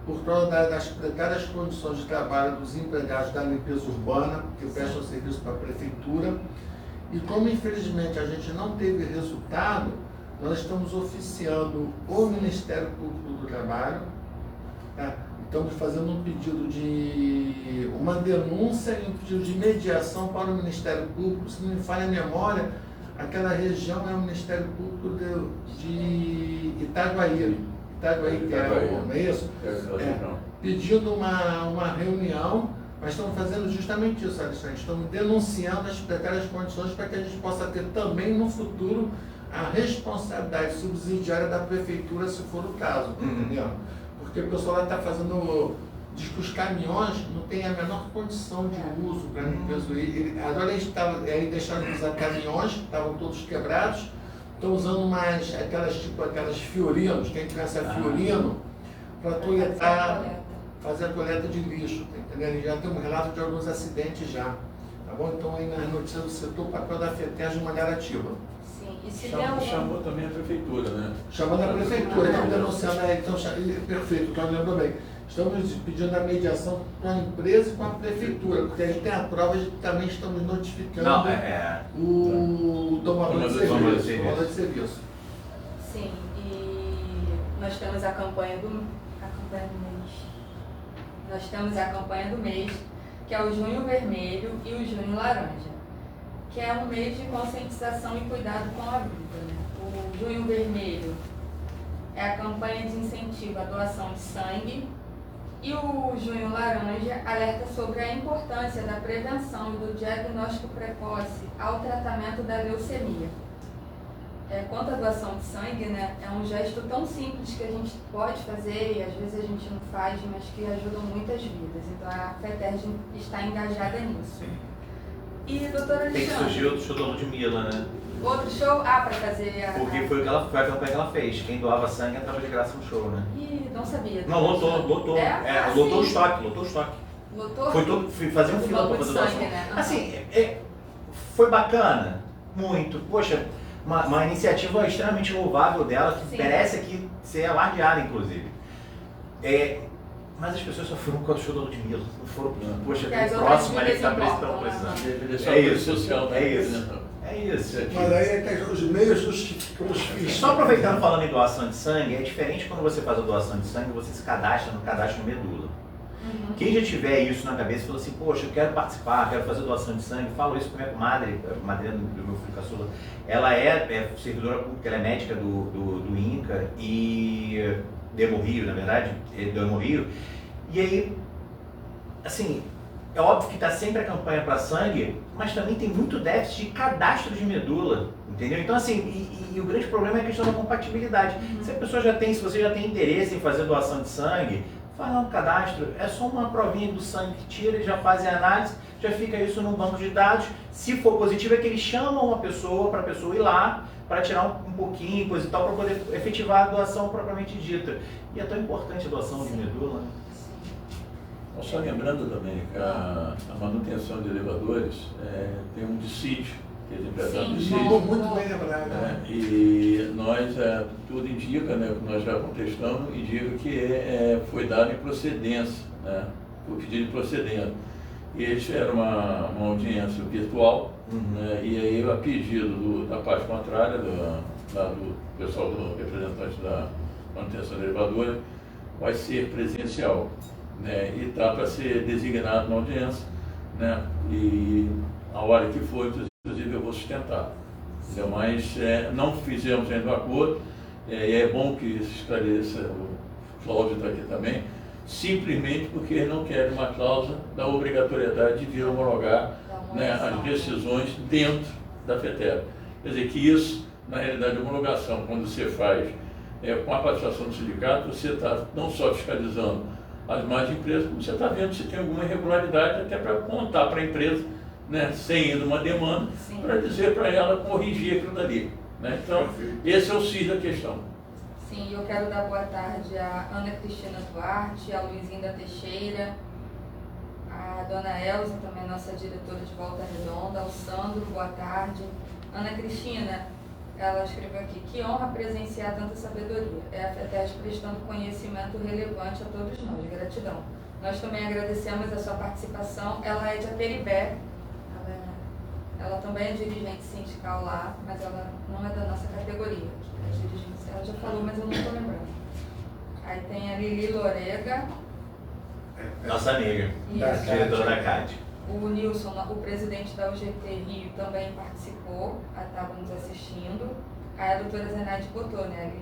Speaker 1: por causa das precárias condições de trabalho dos empregados da limpeza urbana, que prestam serviço para a prefeitura. E como infelizmente a gente não teve resultado, nós estamos oficiando o Ministério Público do Trabalho, estamos fazendo um pedido de uma denúncia e um pedido de mediação para o Ministério Público. Se não me falha a memória, aquela região é o Ministério Público de Itaguaí, não é isso? Pedindo uma reunião. Mas estamos fazendo justamente isso, Alexandre. Estamos denunciando as precárias condições para que a gente possa ter também no futuro a responsabilidade subsidiária da prefeitura, se for o caso, entendeu? Porque o pessoal lá está fazendo, diz que os caminhões não têm a menor condição de uso para limpeza. Agora eles deixaram de usar caminhões, que estavam todos quebrados, estão usando aquelas Fiorinos, quem tivesse a Fiorino, para fazer a coleta de lixo, tá entendendo? Já temos relato de alguns acidentes já, tá bom? Então aí nas notícias do setor, o papel da FETERG de Mangaratiba.
Speaker 5: Sim, e se
Speaker 4: chamou também a prefeitura, né?
Speaker 1: Chamando a prefeitura, estamos denunciando, perfeito, o Cláudio lembrou bem. Estamos pedindo a mediação com a empresa e com a prefeitura, porque a gente tem a prova de que também estamos notificando o tomador de serviço.
Speaker 5: Sim, e nós temos a campanha do mês. Nós temos a campanha do mês, que é o Junho Vermelho e o Junho Laranja, que é um mês de conscientização e cuidado com a vida, né? O Junho Vermelho é a campanha de incentivo à doação de sangue e o Junho Laranja alerta sobre a importância da prevenção e do diagnóstico precoce ao tratamento da leucemia. Quanto à doação de sangue, né, é um gesto tão simples que a gente pode fazer e às vezes a gente não faz, mas que ajuda muitas vidas. Então a FETERJ está engajada nisso. E, doutora Alexandre...
Speaker 3: Tem que surgir outro show da Ludmilla, né?
Speaker 5: Outro show? Para fazer a...
Speaker 3: Porque foi a campanha que ela fez. Quem doava sangue entrava de graça no show, né?
Speaker 5: Ih, não sabia.
Speaker 3: Não, lotou. Lotou o estoque.
Speaker 5: Lotou?
Speaker 3: Fui fazer um fila para fazer doação.
Speaker 5: Né?
Speaker 3: Assim, foi bacana, muito. Poxa, uma iniciativa extremamente louvável dela, que merece aqui ser alardeada, inclusive. Mas as pessoas só foram por causa do show da Ludmilla. Não foram, poxa, bem próximo ali que está precisando. É isso.
Speaker 1: Mas aí é que os meios justificam os fins.
Speaker 3: Só aproveitando, falando em doação de sangue, é diferente quando você faz a doação de sangue, você se cadastra no cadastro medula. Quem já tiver isso na cabeça e falou assim, poxa, eu quero participar, quero fazer doação de sangue, falo isso com a minha comadre, a madrinha do meu filho caçula. Ela é servidora pública, ela é médica do INCA e do Hemorrio, na verdade, do Hemorrio. E aí, assim, é óbvio que está sempre a campanha para sangue, mas também tem muito déficit de cadastro de medula, entendeu? Então, assim, e o grande problema é a questão da compatibilidade. Se a pessoa se você já tem interesse em fazer doação de sangue, faz lá um cadastro, é só uma provinha do sangue que tira, eles já fazem a análise, já fica isso num banco de dados. Se for positivo, é que eles chamam uma pessoa para a pessoa ir lá, para tirar um pouquinho, coisa e tal, para poder efetivar a doação propriamente dita. E é tão importante a doação de medula.
Speaker 4: Só lembrando também que a manutenção de elevadores tem um dissídio, que eles empregaram dissídio.
Speaker 1: Muito bem lembrado.
Speaker 4: E nós, tudo indica, né, o que nós já contestamos, indica que foi dado em procedência, né, o pedido de procedência. E eles fizeram uma audiência virtual, né, e aí a pedido da parte contrária, do pessoal, do representante da manutenção de elevadores, vai ser presencial. Né, e está para ser designado na audiência, né, e a hora que for, inclusive, eu vou sustentar. Entendeu? Mas não fizemos ainda o acordo, e é bom que se esclareça, o Cláudio está aqui também, simplesmente porque eles não querem uma cláusula da obrigatoriedade de vir homologar, né, as decisões dentro da FETERJ. Quer dizer que isso, na realidade, a homologação, quando você faz com a participação do sindicato, você está não só fiscalizando as mais empresas, como você está vendo se tem alguma irregularidade, até para contar para a empresa, né, sem ainda uma demanda, para dizer para ela corrigir aquilo dali. Né? Então, esse é o X da questão.
Speaker 5: Sim, eu quero dar boa tarde à Ana Cristina Duarte, à Luizinda Teixeira, à Dona Elza, também nossa diretora de Volta Redonda, ao Sandro, boa tarde. Ana Cristina, ela escreveu aqui, que honra presenciar tanta sabedoria. É a FETERJ prestando conhecimento relevante a todos nós. Gratidão. Nós também agradecemos a sua participação. Ela é de Aperibé. Ela também é dirigente sindical lá, mas ela não é da nossa categoria. Ela já falou, mas eu não estou lembrando. Aí tem a Lili Lorega.
Speaker 3: Nossa amiga, diretora da CAD.
Speaker 5: O Nilson, o presidente da UGT Rio, também participou, estava nos assistindo. Aí a doutora Zenaide botou, né?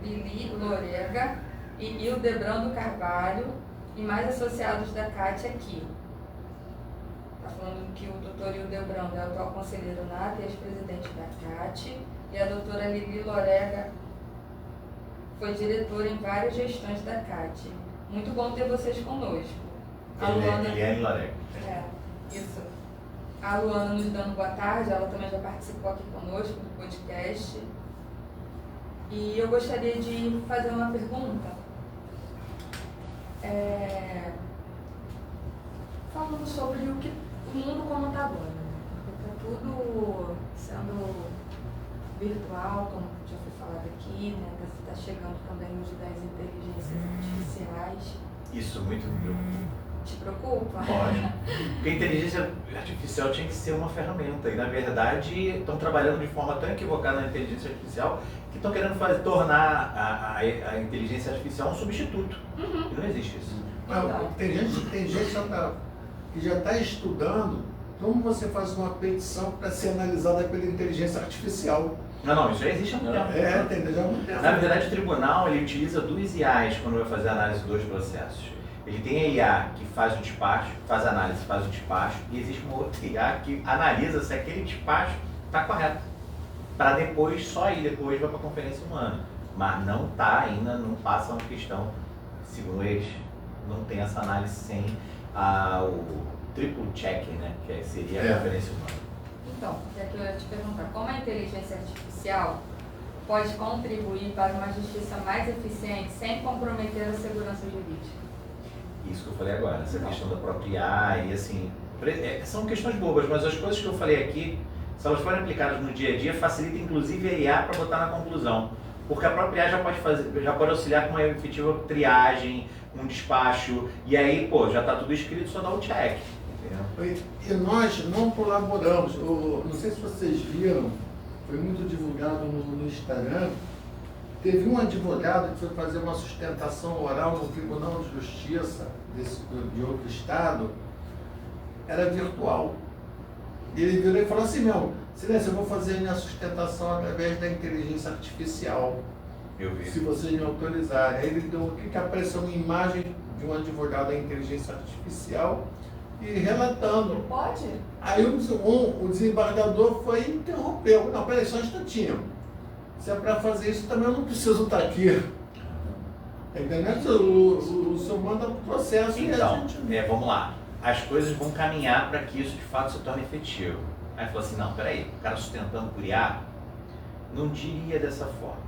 Speaker 5: Lili Lorega e Hildebrando Carvalho e mais associados da CAT aqui. Está falando que o doutor Hildebrando é o atual conselheiro NAT e ex-presidente da CAT. E a doutora Lili Lorega foi diretora em várias gestões da CAT. Muito bom ter vocês conosco. A Luana...
Speaker 3: Eliane Lorega.
Speaker 5: Isso. A Luana nos dando boa tarde, ela também já participou aqui conosco do podcast. E eu gostaria de fazer uma pergunta. Falando sobre o mundo como está agora. Está tudo sendo virtual, como já foi falado aqui, né? Está chegando também o uso das inteligências artificiais.
Speaker 3: Isso muito me preocupa.
Speaker 5: Te preocupa?
Speaker 3: Lógico. Porque a inteligência artificial tinha que ser uma ferramenta. E, na verdade, estão trabalhando de forma tão equivocada na inteligência artificial que estão querendo tornar a inteligência artificial um substituto.
Speaker 5: Uhum.
Speaker 3: E não existe isso.
Speaker 1: Tem gente que já está estudando como você faz uma petição para ser analisada pela inteligência artificial.
Speaker 3: Não, isso já existe há muito tempo.
Speaker 1: Entendeu? Já há muito tempo.
Speaker 3: Na verdade, o tribunal ele utiliza duas IAs quando vai fazer a análise dos processos. Ele tem a IA que faz o despacho, faz a análise, faz o despacho, e existe uma outra IA que analisa se aquele despacho está correto. Para depois, só aí depois vai para a conferência humana. Mas não está ainda, não passa uma questão, segundo eles, não tem essa análise sem o triple check, né? Que seria a conferência humana.
Speaker 5: Então, é que eu ia te perguntar, como a inteligência artificial pode contribuir para uma justiça mais eficiente sem comprometer a segurança jurídica?
Speaker 3: Isso que eu falei agora, essa questão da própria IA e assim, são questões bobas, mas as coisas que eu falei aqui, se elas forem aplicadas no dia a dia, facilita inclusive a IA para botar na conclusão. Porque a própria IA já pode auxiliar com uma efetiva triagem, um despacho, e aí, já está tudo escrito, só dá o check. Entendeu?
Speaker 1: E nós não colaboramos. Não sei se vocês viram, foi muito divulgado no Instagram. Teve um advogado que foi fazer uma sustentação oral no Tribunal de Justiça de outro estado, era virtual. E ele virou e falou assim, Silêncio, eu vou fazer minha sustentação através da inteligência artificial.
Speaker 3: Eu vi.
Speaker 1: Se vocês me autorizarem. Aí ele deu que apareceu uma imagem de um advogado da inteligência artificial e relatando.
Speaker 5: Pode?
Speaker 1: Aí o desembargador foi e interrompeu. Não, peraí, só um instantinho. Se é para fazer isso, também eu não preciso estar aqui. Entendeu? O senhor manda o processo
Speaker 3: então,
Speaker 1: e a gente...
Speaker 3: vamos lá. As coisas vão caminhar para que isso de fato se torne efetivo. Aí falou assim, não, peraí, o cara sustentando por IA, não diria dessa forma.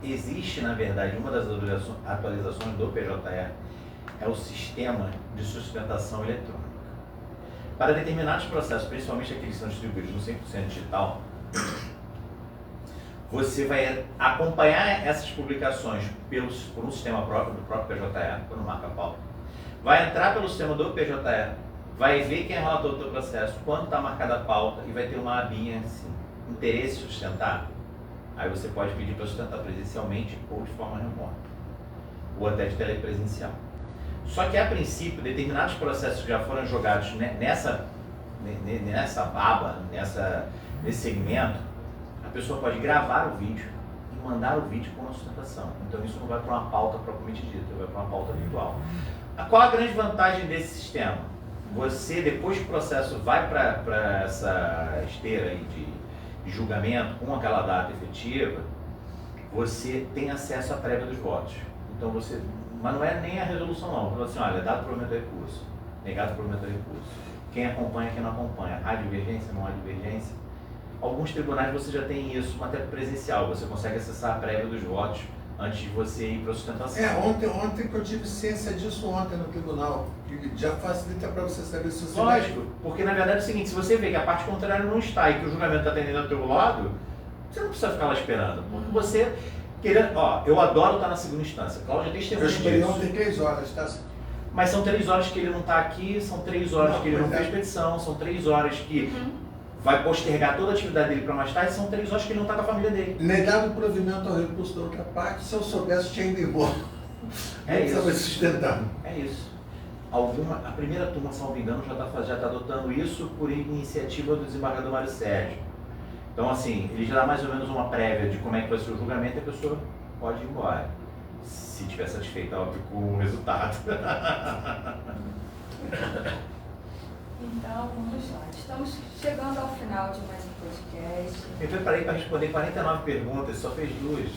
Speaker 3: Existe, na verdade, uma das atualizações do PJR, é o sistema de sustentação eletrônica. Para determinados processos, principalmente aqueles que são distribuídos no 100% digital, você vai acompanhar essas publicações por um sistema próprio, do próprio PJR, quando marca a pauta. Vai entrar pelo sistema do PJR, vai ver quem é o relator do teu processo, quando está marcada a pauta, e vai ter uma abinha assim, interesse sustentar. Aí você pode pedir para sustentar presencialmente ou de forma remota, ou até de telepresencial. Só que, a princípio, determinados processos que já foram jogados nessa aba, nesse segmento, a pessoa pode gravar o vídeo e mandar o vídeo com a sustentação. Então isso não vai para uma pauta propriamente dita, vai para uma pauta virtual. Qual a grande vantagem desse sistema? Você, depois que o processo vai para essa esteira aí de julgamento com aquela data efetiva, você tem acesso à prévia dos votos. Então mas não é nem a resolução não, fala assim, olha, dado provimento do recurso, negado provimento do recurso, quem acompanha, quem não acompanha, há divergência, não há divergência. Alguns tribunais você já tem isso, até presencial, você consegue acessar a prévia dos votos antes de você ir para a sustentação.
Speaker 1: Ontem que eu tive ciência disso no tribunal, que já facilita para você saber se você...
Speaker 3: Lógico, porque na verdade é o seguinte, se você vê que a parte contrária não está e que o julgamento está atendendo ao teu lado, você não precisa ficar lá esperando, porque você... eu adoro estar na segunda instância. Cláudia testemunha disso.
Speaker 1: Eu esperei ontem 3 horas, tá?
Speaker 3: Mas são 3 horas que ele não está aqui, são 3 horas que ele não fez petição, são 3 horas que vai postergar toda a atividade dele para mais tarde, são 3 horas que ele não está com a família dele.
Speaker 1: Negado o provimento ao recurso da outra parte, se eu soubesse, tinha ido embora.
Speaker 3: É isso.
Speaker 1: Estava sustentando.
Speaker 3: É isso. A primeira turma, salvo engano, já está adotando isso por iniciativa do desembargador Mário Sérgio. Então, assim, ele já dá mais ou menos uma prévia de como é que vai ser o julgamento e a pessoa pode ir embora. Se estiver satisfeita, óbvio, com o resultado.
Speaker 5: Então, vamos lá. Estamos chegando ao final de mais um podcast.
Speaker 3: Eu preparei para responder 49 perguntas, só fez 2.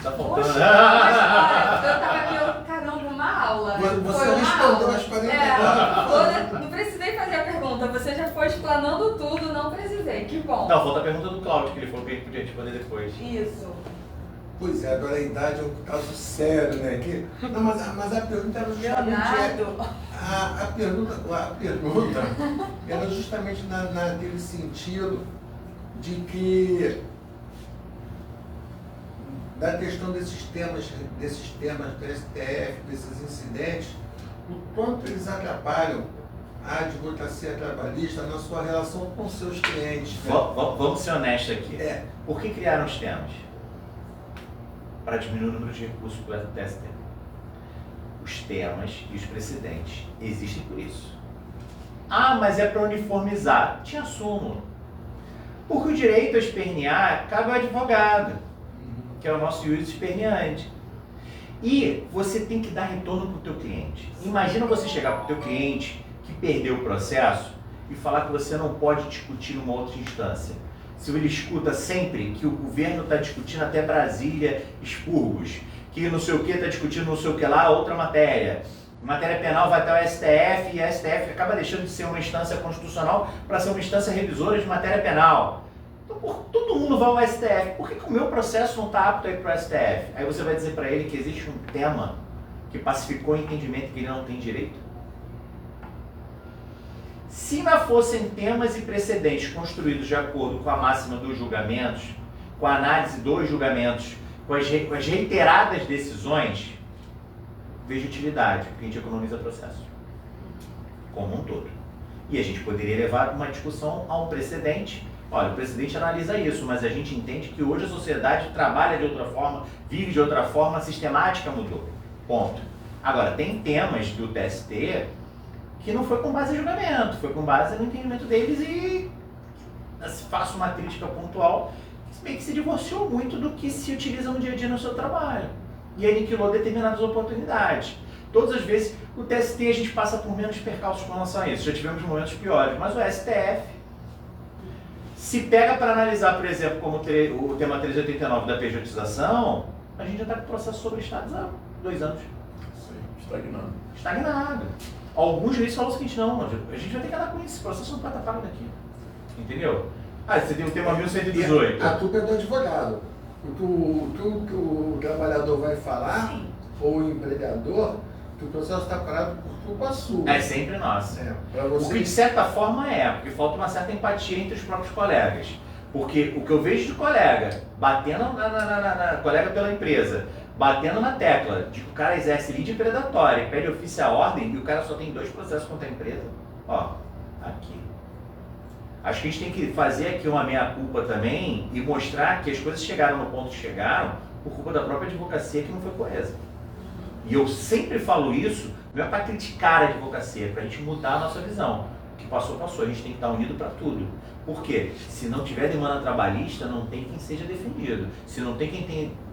Speaker 3: Tá faltando.
Speaker 5: Poxa, mas eu tava aqui, caramba, uma aula.
Speaker 1: Você
Speaker 5: Foi uma
Speaker 1: respondeu
Speaker 5: aula.
Speaker 1: as 49.
Speaker 5: Não precisei fazer a pergunta, você já foi explanando tudo, não precisei, que bom.
Speaker 3: Não, falta a pergunta do Cláudio, que ele falou que ele podia responder depois.
Speaker 5: Isso.
Speaker 1: Pois é, agora a idade é um caso sério, né? Não, mas a pergunta era justamente... A pergunta era justamente naquele sentido de que da questão desses temas do STF, desses incidentes, o quanto eles atrapalham a advocacia trabalhista na sua relação com seus clientes. Né?
Speaker 3: Vamos ser honestos aqui.
Speaker 1: É.
Speaker 3: Por que criaram os temas? Para diminuir o número de recursos para o TST. Os temas e os precedentes existem por isso. Ah, mas é para uniformizar. Tinha súmula. Porque o direito a espernear cabe ao advogado, que é o nosso juiz esperneante. E você tem que dar retorno para o teu cliente. Imagina você chegar para o teu cliente que perdeu o processo e falar que você não pode discutir numa outra instância. Se ele escuta sempre que o governo está discutindo até Brasília, expurgos, que não sei o que está discutindo não sei o que lá, outra matéria. Matéria penal vai até o STF e a STF acaba deixando de ser uma instância constitucional para ser uma instância revisora de matéria penal. Então, todo mundo vai ao STF. Por que o meu processo não está apto a ir para o STF? Aí você vai dizer para ele que existe um tema que pacificou o entendimento que ele não tem direito? Se não fossem temas e precedentes construídos de acordo com a máxima dos julgamentos, com a análise dos julgamentos, com as reiteradas decisões, vejo utilidade, porque a gente economiza processo, como um todo. E a gente poderia levar uma discussão a um precedente. Olha, o precedente analisa isso, mas a gente entende que hoje a sociedade trabalha de outra forma, vive de outra forma, a sistemática mudou. Ponto. Agora, tem temas do TST que não foi com base em julgamento, foi com base no entendimento deles e faço uma crítica pontual, meio que se divorciou muito do que se utiliza no dia a dia no seu trabalho. E aniquilou determinadas oportunidades. Todas as vezes, o TST a gente passa por menos percalços com relação a isso. Já tivemos momentos piores, mas o STF se pega para analisar, por exemplo, como o tema 389 da pejotização, a gente já está com o processo sobre estados há 2 anos.
Speaker 4: Sim,
Speaker 3: Estagnado. Alguns juízes falam o seguinte, não, a gente vai ter que andar com isso, esse processo não vai estar pago daqui. Entendeu? Ah, você tem o tema 1118.
Speaker 1: A culpa é do advogado. O que o trabalhador vai falar,
Speaker 3: Sim.
Speaker 1: ou o empregador, que o processo está parado por culpa sua.
Speaker 3: É sempre nossa.
Speaker 1: Pra
Speaker 3: O
Speaker 1: você...
Speaker 3: que de certa forma porque falta uma certa empatia entre os próprios colegas. Porque o que eu vejo de colega, batendo na colega pela empresa, batendo na tecla de que o cara exerce lide predatória e pede ofício à ordem e o cara só tem 2 processos contra a empresa, ó, aqui. Acho que a gente tem que fazer aqui uma meia-culpa também e mostrar que as coisas chegaram no ponto que chegaram por culpa da própria advocacia que não foi coesa. E eu sempre falo isso, não é para criticar a advocacia, é para a gente mudar a nossa visão. O que passou, a gente tem que estar unido para tudo. Por quê? Se não tiver demanda trabalhista, não tem quem seja defendido. Se não tem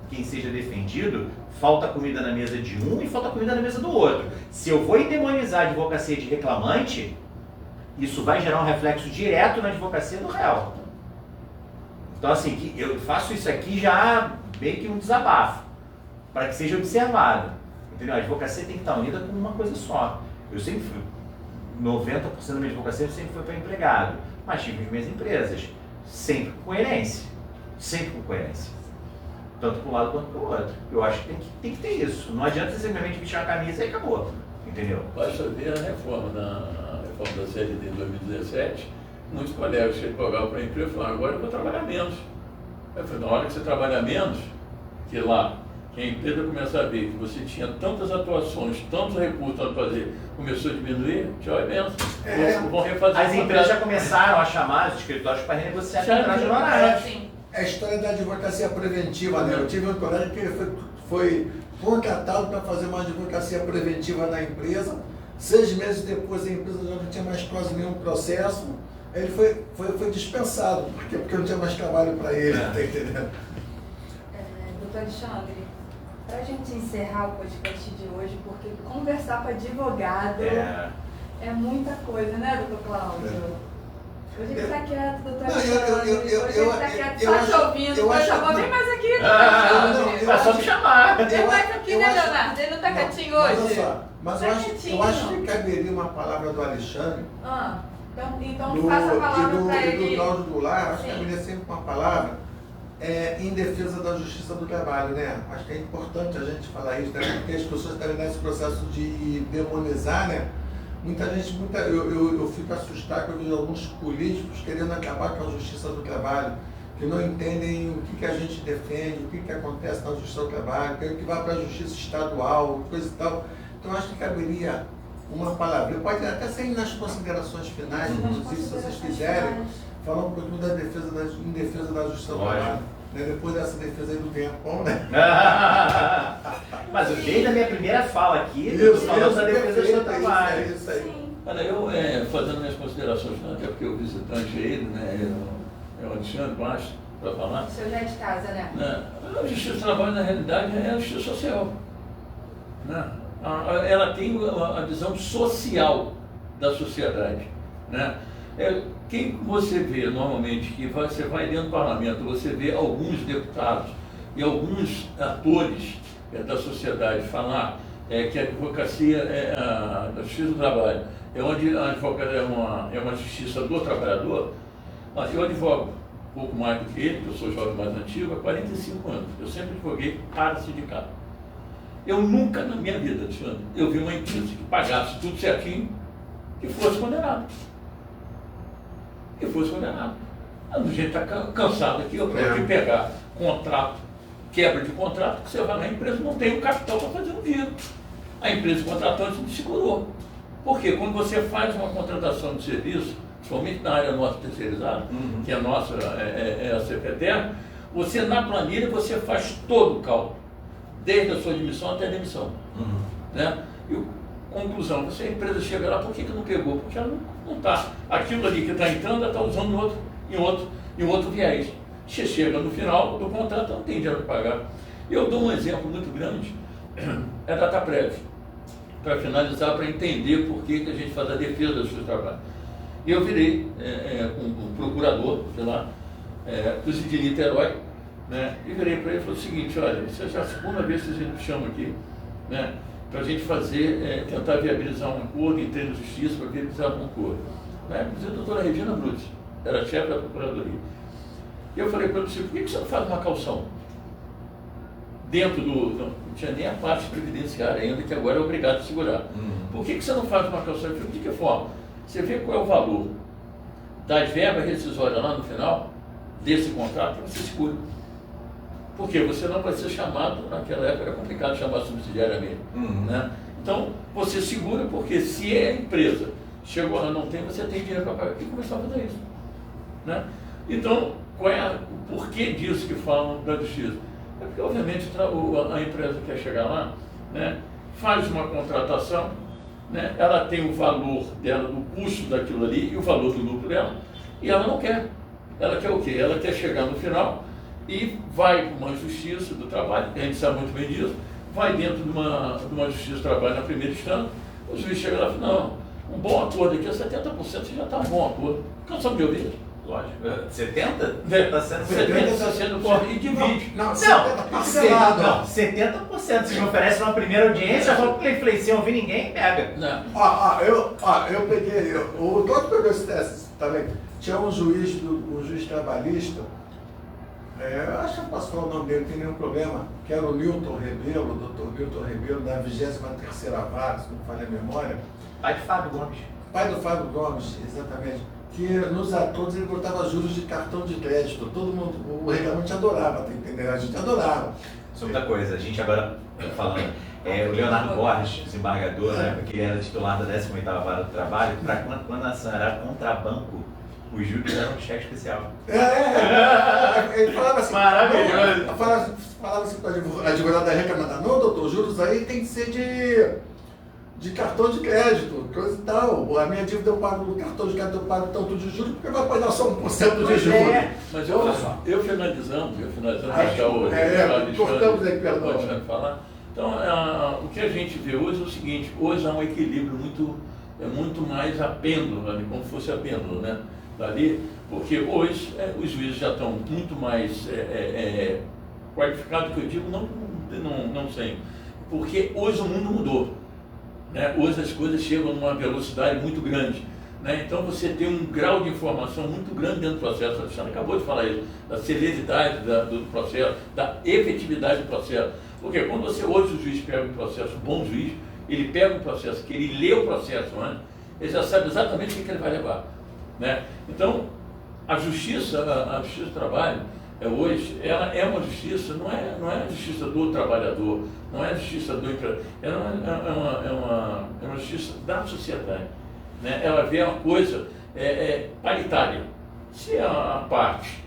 Speaker 3: quem seja defendido, falta comida na mesa de um e falta comida na mesa do outro. Se eu vou endemonizar a advocacia de reclamante, isso vai gerar um reflexo direto na advocacia do réu. Então, assim, eu faço isso aqui já meio que um desabafo, para que seja observado. Entendeu? A advocacia tem que estar unida como uma coisa só. Eu sempre fui, 90% da minha advocacia sempre foi para empregado, mas tive as minhas empresas, sempre com coerência. Sempre com coerência. Tanto para um lado quanto para o outro. Eu acho que tem que ter isso. Não adianta você simplesmente vestir uma camisa e acabou. Entendeu?
Speaker 4: Basta ver a reforma da CLT de 2017, muitos colegas chegavam para a empresa e falaram, agora eu vou trabalhar menos. Eu falei, na hora que você trabalhar menos, que lá, que a empresa começar a ver que você tinha tantas atuações, tantos recursos a fazer, começou a diminuir, tchau, é menos. Vão refazer
Speaker 3: As empresas já começaram a chamar os escritórios para renegociar contratos de honorários.
Speaker 1: É a história da advocacia preventiva, né? Eu tive um colega que ele foi contratado para fazer uma advocacia preventiva na empresa. 6 meses depois a empresa já não tinha mais quase nenhum processo. Aí ele foi dispensado, porque não tinha mais trabalho para ele, tá entendendo?
Speaker 5: Doutor Alexandre, para a gente encerrar o podcast de hoje, porque conversar com advogado é muita coisa, né, doutor Cláudio? Hoje ele está quieto, doutor Alexandre. Hoje ele está quieto, só te ouvindo. Eu já vou vir mais aqui, doutor Alexandre.
Speaker 3: É só me chamar.
Speaker 5: Vem mais aqui, né, Leonardo? Ele não está quietinho hoje?
Speaker 1: Mas eu acho que caberia uma palavra do Alexandre.
Speaker 5: Então faça a palavra para ele.
Speaker 1: E do Cláudio Goulart, acho que caberia sempre uma palavra em defesa da justiça do trabalho, né? Acho que é importante a gente falar isso, né? Porque as pessoas estão nesse processo de demonizar, né? Eu fico assustado quando eu vejo alguns políticos querendo acabar com a justiça do trabalho, que não entendem o que a gente defende, o que acontece na justiça do trabalho, que vai para a justiça estadual, coisa e tal. Então acho que caberia uma palavrinha, pode até sair nas considerações finais, inclusive, se vocês quiserem, falar um pouquinho da defesa em defesa da justiça do trabalho. Né? Depois dessa defesa aí do tempo, né?
Speaker 3: Mas desde a minha primeira fala aqui, falando da defesa do seu trabalho.
Speaker 1: Isso aí.
Speaker 4: Olha, eu fazendo minhas considerações, até porque o visitante é ele, né? É o Alexandre Bastos, para falar.
Speaker 5: O senhor já é de casa, né?
Speaker 4: A justiça do trabalho, na realidade, é a justiça social. Né? Ela tem a visão social da sociedade. Né? Quem você vê normalmente, que você vai dentro do parlamento, você vê alguns deputados e alguns atores da sociedade falar que a advocacia a justiça do trabalho é onde a advocacia é uma justiça do trabalhador. Mas eu advogo um pouco mais do que ele, que eu sou jovem mais antigo, há 45 anos. Eu sempre advoguei para sindicato. Eu nunca na minha vida, Alexandre, eu vi uma empresa que pagasse tudo certinho e fosse condenado. A gente está cansado aqui, eu tenho que pegar contrato, quebra de contrato, que você vai lá, a empresa não tem o capital para fazer um dinheiro. A empresa contratante não segurou. Por quê? Quando você faz uma contratação de serviço, principalmente na área nossa terceirizada, que a nossa é a CPTER, você na planilha você faz todo o cálculo, desde a sua admissão até a demissão. Né? E conclusão, a empresa chega lá, por que não pegou? Porque ela não está. Aquilo ali que está entrando, ela está usando em outro viés. Você chega no final do contrato, não tem dinheiro para pagar. Eu dou um exemplo muito grande, é a Dataprev, para finalizar, para entender por que a gente faz a defesa do seu trabalho. E eu virei com um procurador, sei lá, de Niterói, né, e virei para ele e falei o seguinte: olha, isso é já a segunda vez que a gente me chama aqui, né, para a gente fazer, tentar viabilizar um acordo, entrar na justiça para viabilizar um acordo. Na época, a doutora Regina Brutes era chefe da Procuradoria. E eu falei para ele: por que você não faz uma caução? Dentro não tinha nem a parte previdenciária ainda, que agora é obrigado a segurar. Por que você não faz uma caução? Eu falei: de que forma? Você vê qual é o valor da verba rescisória lá no final desse contrato, você segura. Porque você não vai ser chamado, naquela época era complicado chamar subsidiariamente. Né? Então, você segura, porque se a empresa chegou lá não tem, você tem dinheiro para pagar. E começou a fazer isso. Né? Então, qual é o porquê disso que falam da justiça? É porque, obviamente, a empresa quer chegar lá, né, faz uma contratação, né, ela tem o valor dela, do custo daquilo ali e o valor do lucro dela, e ela não quer. Ela quer o quê? Ela quer chegar no final e vai para uma justiça do trabalho, que a gente sabe muito bem disso, vai dentro de uma justiça do trabalho na primeira instância, o juiz chega lá e fala: não, um bom acordo aqui, 70% já está um bom acordo. Cansamos de ouvir isso.
Speaker 3: Lógico. 70?
Speaker 4: Está sendo e divide.
Speaker 3: Não, 70%. Vocês me oferecem uma primeira audiência, vão com influência, sem ouvir ninguém, pega.
Speaker 1: Eu peguei, o doutor pegou esse teste também. Tinha um juiz trabalhista, eu acho que eu posso falar o nome dele, não tem nenhum problema, que era o Newton Rebelo, o doutor Newton Rebelo, da 23ª Vara, se não falha a memória.
Speaker 3: Pai de Fábio Gomes.
Speaker 1: Pai do Fábio Gomes, exatamente. Que nos acordos ele botava juros de cartão de crédito. Todo mundo, o regulamento adorava, tá entendendo? A gente adorava.
Speaker 3: Outra coisa, a gente agora falando, o Leonardo Borges, desembargador, né, porque ele era titular da 18ª Vara do Trabalho, para quando a ação era contrabanco, os juros eram um cheque especial.
Speaker 1: Ele falava assim.
Speaker 3: Maravilhoso.
Speaker 1: Falava assim para o advogado da reclamada: não, doutor, os juros aí tem que ser de cartão de crédito, coisa e tal. A minha dívida eu pago no cartão de crédito, eu pago tanto de juros, porque vai pagar só 1% de juros.
Speaker 4: Mas eu finalizando,
Speaker 1: cortamos aí, perdão.
Speaker 4: Pode falar. Então, o que a gente vê hoje é o seguinte: hoje há um equilíbrio muito mais a pêndulo, né, como se fosse a pêndulo, né, dali, porque hoje os juízes já estão muito mais qualificados, que eu digo, não sei, porque hoje o mundo mudou. Né? Hoje as coisas chegam numa velocidade muito grande. Né? Então você tem um grau de informação muito grande dentro do processo. A Alexandre acabou de falar isso, da celeridade do processo, da efetividade do processo. Porque quando hoje o juiz pega um processo, um bom juiz, ele pega um processo que ele lê o processo antes, ele já sabe exatamente o que ele vai levar. Né? Então, a justiça do trabalho, hoje, ela é uma justiça, não é a justiça do trabalhador, não é a justiça do empregador, ela é uma justiça da sociedade. Né? Ela vê uma coisa paritária. Se a parte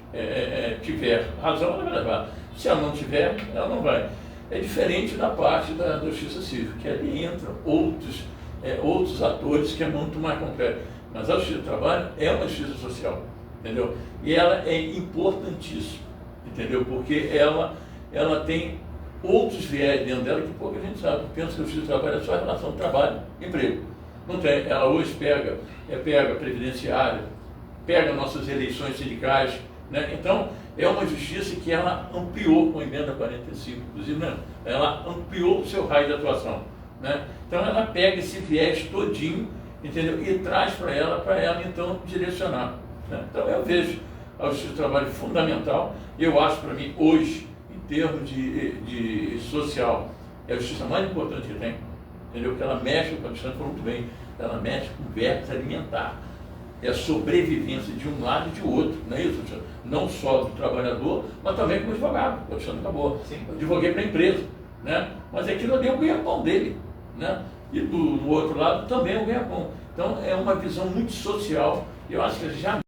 Speaker 4: tiver razão, ela vai levar. Se ela não tiver, ela não vai. É diferente da parte da justiça civil, que ali entram outros atores que é muito mais complexo. Mas a justiça do trabalho é uma justiça social, entendeu? E ela é importantíssima, entendeu? Porque ela tem outros viés dentro dela que pouca gente sabe. Pensa que a justiça do trabalho é só a relação de trabalho e emprego. Não tem. Ela hoje pega previdenciária, pega nossas eleições sindicais, né? Então, é uma justiça que ela ampliou com a emenda 45, inclusive, né? Ela ampliou o seu raio de atuação, né? Então, ela pega esse viés todinho, entendeu? E traz para ela então direcionar, né? Então, eu vejo a justiça do trabalho fundamental. Eu acho, para mim, hoje, em termos de social, é a justiça mais importante que tem, entendeu? Porque ela mexe, como a Alexandre falou muito bem, ela mexe com o verbo alimentar. É a sobrevivência de um lado e de outro, não é isso, Alexandre? Não só do trabalhador, mas também com o advogado. O Alexandre acabou.
Speaker 3: Sim.
Speaker 4: Eu advoguei para a empresa, né? Mas aquilo ali é o ganha-pão dele, né? E do outro lado também é o ganha-pão. Então é uma visão muito social. Eu acho que já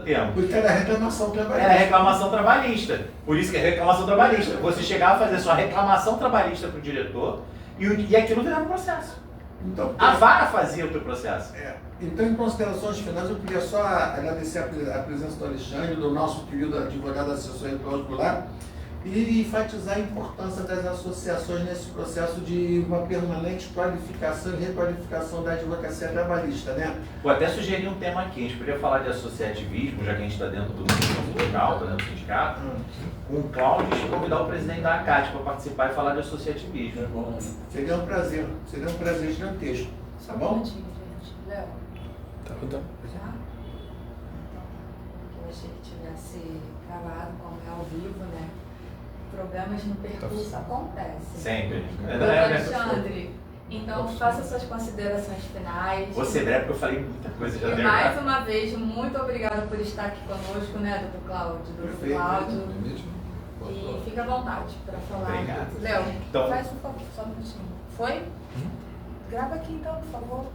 Speaker 3: tempo.
Speaker 1: Porque era reclamação trabalhista.
Speaker 3: Era reclamação trabalhista. Por isso que é reclamação trabalhista. Você chegava a fazer sua reclamação trabalhista para o diretor e aquilo virava um processo.
Speaker 1: Então,
Speaker 3: A vara fazia o teu processo.
Speaker 1: Então, em considerações finais, eu queria só agradecer a presença do Alexandre, do nosso querido advogado assessor Cláudio Goulart, e enfatizar a importância das associações nesse processo de uma permanente qualificação e requalificação da advocacia trabalhista, né?
Speaker 3: Vou até sugerir um tema aqui. A gente poderia falar de associativismo, já que a gente está dentro do local, está dentro do sindicato, com o Cláudio e convidar o presidente da ACAT para participar e falar de associativismo.
Speaker 4: é bom.
Speaker 1: Seria um prazer gigantesco.
Speaker 5: Só
Speaker 1: Tá
Speaker 5: um
Speaker 1: bom?
Speaker 5: minutinho, gente. Léo,
Speaker 6: Tá rodando.
Speaker 5: já? Então, eu achei que tivesse gravado, como é ao vivo, né? Problemas no percurso acontecem.
Speaker 3: Sempre.
Speaker 5: Doutor Alexandre, então faça suas considerações finais.
Speaker 3: Vou ser breve porque eu falei muita coisa já.
Speaker 5: E mais uma vez, muito obrigada por estar aqui conosco, né, doutor Cláudio? Doutor
Speaker 1: Perfeito.
Speaker 5: Cláudio.
Speaker 6: É mesmo?
Speaker 5: E fica à vontade para falar.
Speaker 3: Obrigado.
Speaker 5: Léo,
Speaker 3: Então-
Speaker 5: faz um favor, só um minutinho. Foi? Grava aqui então, por favor.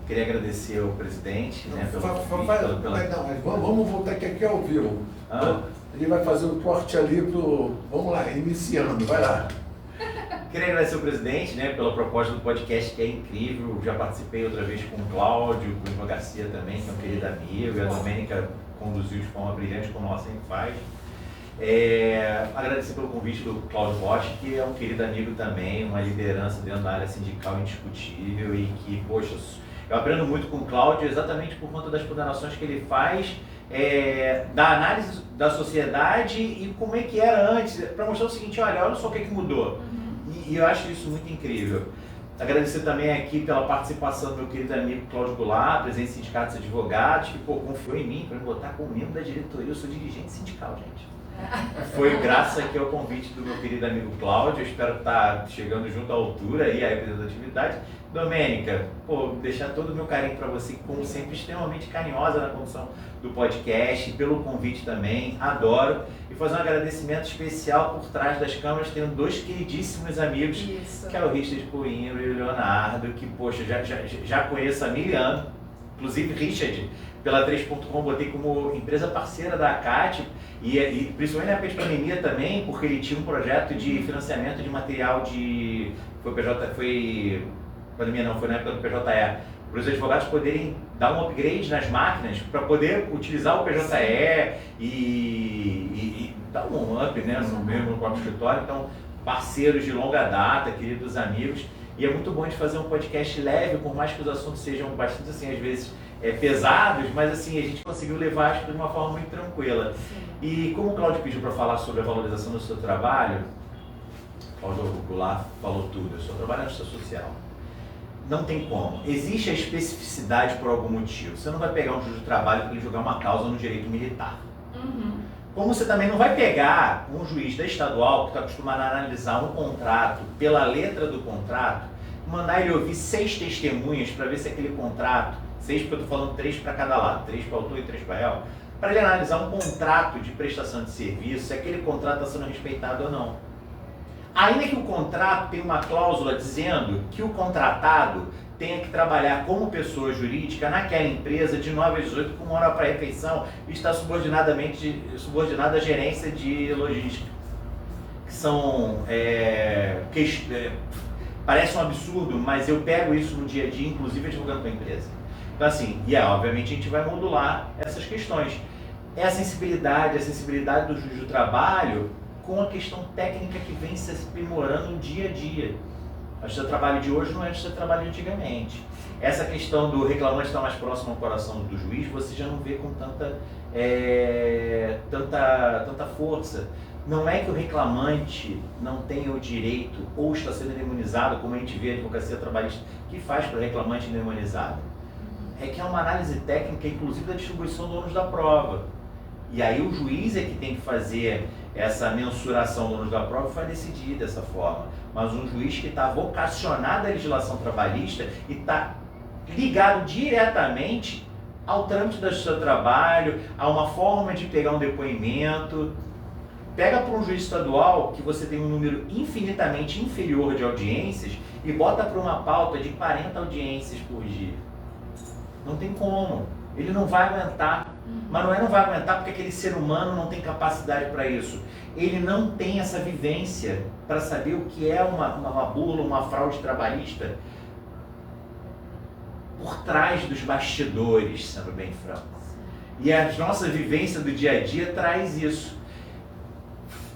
Speaker 3: Queria agradecer ao presidente, né, pelo convite,
Speaker 1: Vamos voltar aqui ao vivo.
Speaker 3: Ah.
Speaker 1: Ele vai fazer um corte ali pro. Vamos lá, iniciando, vai lá.
Speaker 3: Queria agradecer ao presidente, né, pela proposta do podcast, que é incrível. Já participei outra vez com o Cláudio, com o Ivan Garcia também, que é um querido amigo, e a Domênica conduziu de forma brilhante, como ela sempre faz. Agradecer pelo convite do Cláudio Rocha, que é um querido amigo também, uma liderança dentro da área sindical indiscutível e que, poxa, eu aprendo muito com o Cláudio exatamente por conta das ponderações que ele faz, da análise da sociedade e como é que era antes, para mostrar o seguinte, olha só o que mudou. E eu acho isso muito incrível. Agradecer também aqui pela participação do meu querido amigo Cláudio Goulart, presidente do Sindicato dos Advogados, que confiou em mim para me botar como membro da diretoria. Eu sou dirigente sindical, gente. Foi graças aqui ao convite do meu querido amigo Cláudio. Eu espero estar chegando junto à altura e à representatividade. Domênica, deixar todo o meu carinho para você, como sempre, extremamente carinhosa na condução do podcast, pelo convite também, adoro. E fazer um agradecimento especial por trás das câmeras, tenho dois queridíssimos amigos,
Speaker 5: Isso.
Speaker 3: que é o Richard Coimbra e o Leonardo, que, poxa, já conheço há 1000 anos. Inclusive, Richard, pela 3.com, botei como empresa parceira da ACAT, e principalmente na época de pandemia também, porque ele tinha um projeto de financiamento de material de... Pandemia não, foi na época do PJE, para os advogados poderem dar um upgrade nas máquinas para poder utilizar o PJE e dar um up, né, no mesmo próprio escritório. Então, parceiros de longa data, queridos amigos, e é muito bom de fazer um podcast leve, por mais que os assuntos sejam bastante, assim, às vezes pesados, mas assim, a gente conseguiu levar acho, de uma forma muito tranquila.
Speaker 5: Sim.
Speaker 3: E como o Cláudio pediu para falar sobre a valorização do seu trabalho, Cláudio Goulart falou tudo, eu sou trabalhador social. Não tem como. Existe a especificidade por algum motivo. Você não vai pegar um juiz de trabalho para ele jogar uma causa no direito militar. Como você também não vai pegar um juiz da estadual que está acostumado a analisar um contrato pela letra do contrato, mandar ele ouvir 6 testemunhas para ver se aquele contrato, 6 porque eu estou falando 3 para cada lado, 3 para autor e 3 para réu, para ele analisar um contrato de prestação de serviço, se aquele contrato está sendo respeitado ou não. Ainda que o contrato tenha uma cláusula dizendo que o contratado tenha que trabalhar como pessoa jurídica naquela empresa de 9 às 18 com hora para refeição e está subordinado à gerência de logística. Que são... parece um absurdo, mas eu pego isso no dia a dia, inclusive advogando para a empresa. Então assim, obviamente a gente vai modular essas questões. É a sensibilidade do juiz do trabalho com a questão técnica que vem se aprimorando no dia a dia. A justiça do trabalho de hoje não é a justiça do trabalho de antigamente. Essa questão do reclamante estar mais próximo ao coração do juiz, você já não vê com tanta força. Não é que o reclamante não tenha o direito ou está sendo imunizado, como a gente vê a advocacia trabalhista que faz para o reclamante imunizado. É que é uma análise técnica, inclusive da distribuição do ônus da prova. E aí o juiz é que tem que fazer essa mensuração do ônus da prova e vai decidir dessa forma. Mas um juiz que está vocacionado à legislação trabalhista e está ligado diretamente ao trâmite do seu trabalho, a uma forma de pegar um depoimento. Pega para um juiz estadual que você tem um número infinitamente inferior de audiências e bota para uma pauta de 40 audiências por dia. Não tem como. Ele não vai aguentar. Mas não vai aguentar porque aquele ser humano não tem capacidade para isso. Ele não tem essa vivência para saber o que é uma bula, uma fraude trabalhista por trás dos bastidores, sendo bem franco. E a nossa vivência do dia a dia traz isso.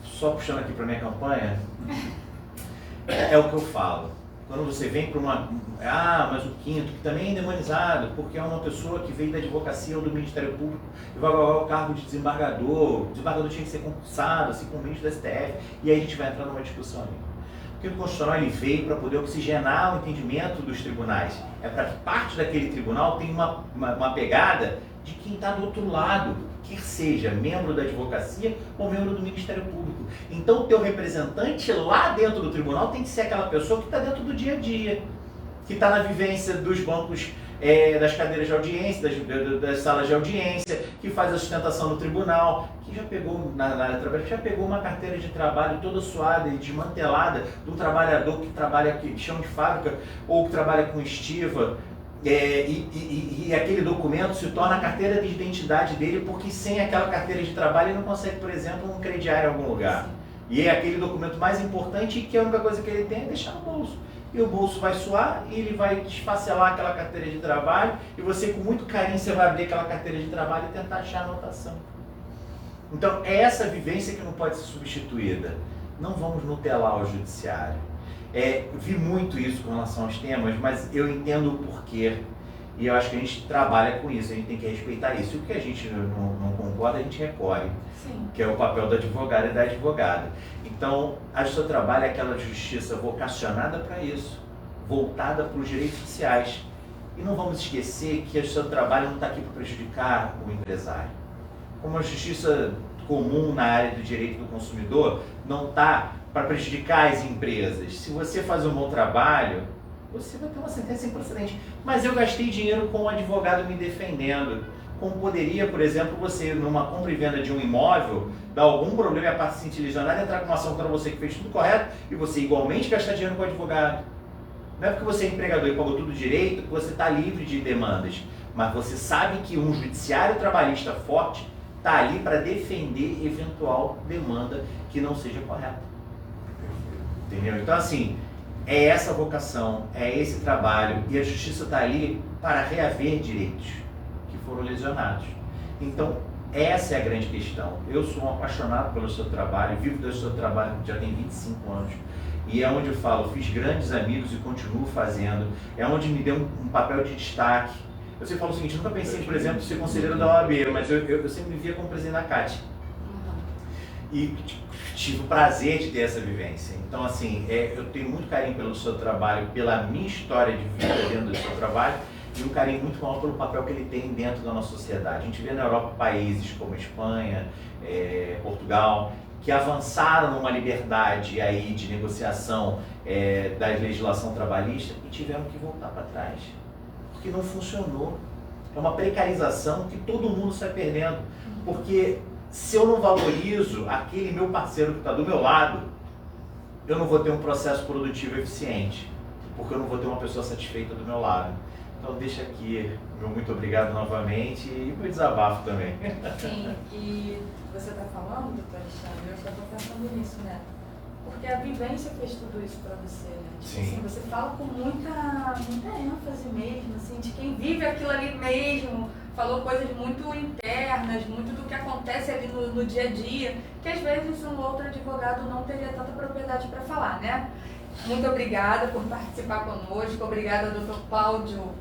Speaker 3: Só puxando aqui para minha campanha, é o que eu falo. Quando você vem para mas o quinto, que também é endemonizado, porque é uma pessoa que veio da advocacia ou do Ministério Público e vai agora o cargo de desembargador. O desembargador tinha que ser concursado, assim como o ministro da STF, e aí a gente vai entrar numa discussão ali. Porque o Constitucional ele veio para poder oxigenar o entendimento dos tribunais. É para que parte daquele tribunal tenha uma pegada de quem está do outro lado, quer seja membro da advocacia ou membro do Ministério Público. Então o teu representante lá dentro do tribunal tem que ser aquela pessoa que está dentro do dia a dia, que está na vivência dos bancos, das cadeiras de audiência, das salas de audiência, que faz a sustentação no tribunal, que já pegou, na área de trabalho, já pegou uma carteira de trabalho toda suada e desmantelada de um trabalhador que trabalha aqui, chão de fábrica ou que trabalha com estiva. E aquele documento se torna a carteira de identidade dele, porque sem aquela carteira de trabalho ele não consegue, por exemplo, um crediário em algum lugar. E é aquele documento mais importante que a única coisa que ele tem é deixar no bolso. E o bolso vai suar e ele vai desfacelar aquela carteira de trabalho e você, com muito carinho, você vai abrir aquela carteira de trabalho e tentar achar a anotação. Então, é essa vivência que não pode ser substituída. Não vamos nutelar o judiciário. Vi muito isso com relação aos temas, mas eu entendo o porquê. E eu acho que a gente trabalha com isso, a gente tem que respeitar isso. E o que a gente não concorda, a gente recorre. Sim. Que é o papel do advogado e da advogada. Então, a justiça do trabalho é aquela justiça vocacionada para isso, voltada para os direitos sociais. E não vamos esquecer que a justiça do trabalho não está aqui para prejudicar o empresário. Como a justiça comum na área do direito do consumidor não está para prejudicar as empresas. Se você faz um bom trabalho, você vai ter uma sentença sem precedente. Mas eu gastei dinheiro com um advogado me defendendo. Como poderia, por exemplo, você, numa compra e venda de um imóvel, dar algum problema e a parte ciente lesionada entrar com uma ação contra você que fez tudo correto e você igualmente gastar dinheiro com o advogado. Não é porque você é empregador e pagou tudo direito que você está livre de demandas. Mas você sabe que um judiciário trabalhista forte está ali para defender eventual demanda que não seja correta. Entendeu? Então, assim, é essa vocação, é esse trabalho, e a justiça está ali para reaver direitos que foram lesionados. Então, essa é a grande questão. Eu sou um apaixonado pelo seu trabalho, vivo do seu trabalho já tem 25 anos, e é onde eu falo, fiz grandes amigos e continuo fazendo, é onde me deu um papel de destaque. Eu sempre falo o seguinte, nunca pensei, por exemplo, em ser conselheiro da OAB, mas eu sempre me via como presidente da CAT. E tive o prazer de ter essa vivência. Então, assim, eu tenho muito carinho pelo seu trabalho, pela minha história de vida dentro do seu trabalho, e um carinho muito maior pelo papel que ele tem dentro da nossa sociedade. A gente vê na Europa países como Espanha, Portugal, que avançaram numa liberdade aí de negociação da legislação trabalhista e tiveram que voltar para trás, porque não funcionou. é uma precarização que todo mundo sai perdendo. Porque se eu não valorizo aquele meu parceiro que está do meu lado, eu não vou ter um processo produtivo eficiente, porque eu não vou ter uma pessoa satisfeita do meu lado. Então deixa aqui meu muito obrigado novamente e meu desabafo também.
Speaker 5: Sim, e você está falando, doutor Alexandre, eu só estou pensando nisso, né? Porque a vivência fez tudo isso para você, né? Tipo
Speaker 3: Sim.
Speaker 5: assim, você fala com muita ênfase mesmo, assim, de quem vive aquilo ali mesmo, falou coisas muito internas, muito do que acontece ali no dia a dia, que às vezes um outro advogado não teria tanta propriedade para falar, né? Muito obrigada por participar conosco, obrigada, doutor Cláudio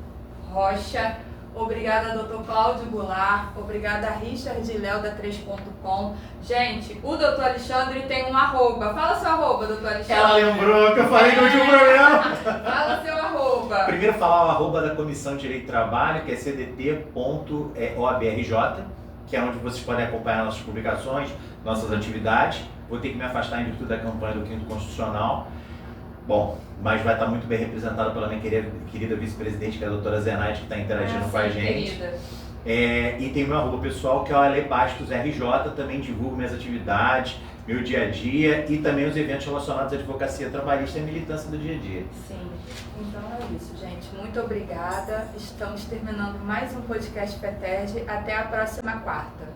Speaker 5: Rocha, obrigada, doutor Cláudio Goulart, obrigada, Richard Léo da 3.com. Gente, o doutor Alexandre tem um arroba. Fala seu arroba, doutor Alexandre.
Speaker 3: Ela lembrou que eu falei no último programa.
Speaker 5: Fala seu arroba.
Speaker 3: Primeiro falar o arroba da Comissão de Direito do Trabalho, que é cdt.oabrj, que é onde vocês podem acompanhar nossas publicações, nossas atividades. Vou ter que me afastar em virtude da campanha do Quinto Constitucional. Bom, mas vai estar muito bem representado pela minha querida vice-presidente, que é a doutora Zenaide, que está interagindo com a gente.
Speaker 5: Querida.
Speaker 3: E tem o meu arroba pessoal, que é o Ale Bastos RJ, também divulgo minhas atividades, meu dia a dia e também os eventos relacionados à advocacia trabalhista e à militância do dia a dia.
Speaker 5: Sim, então é isso, gente. Muito obrigada. Estamos terminando mais um podcast FETERJ. Até a próxima quarta.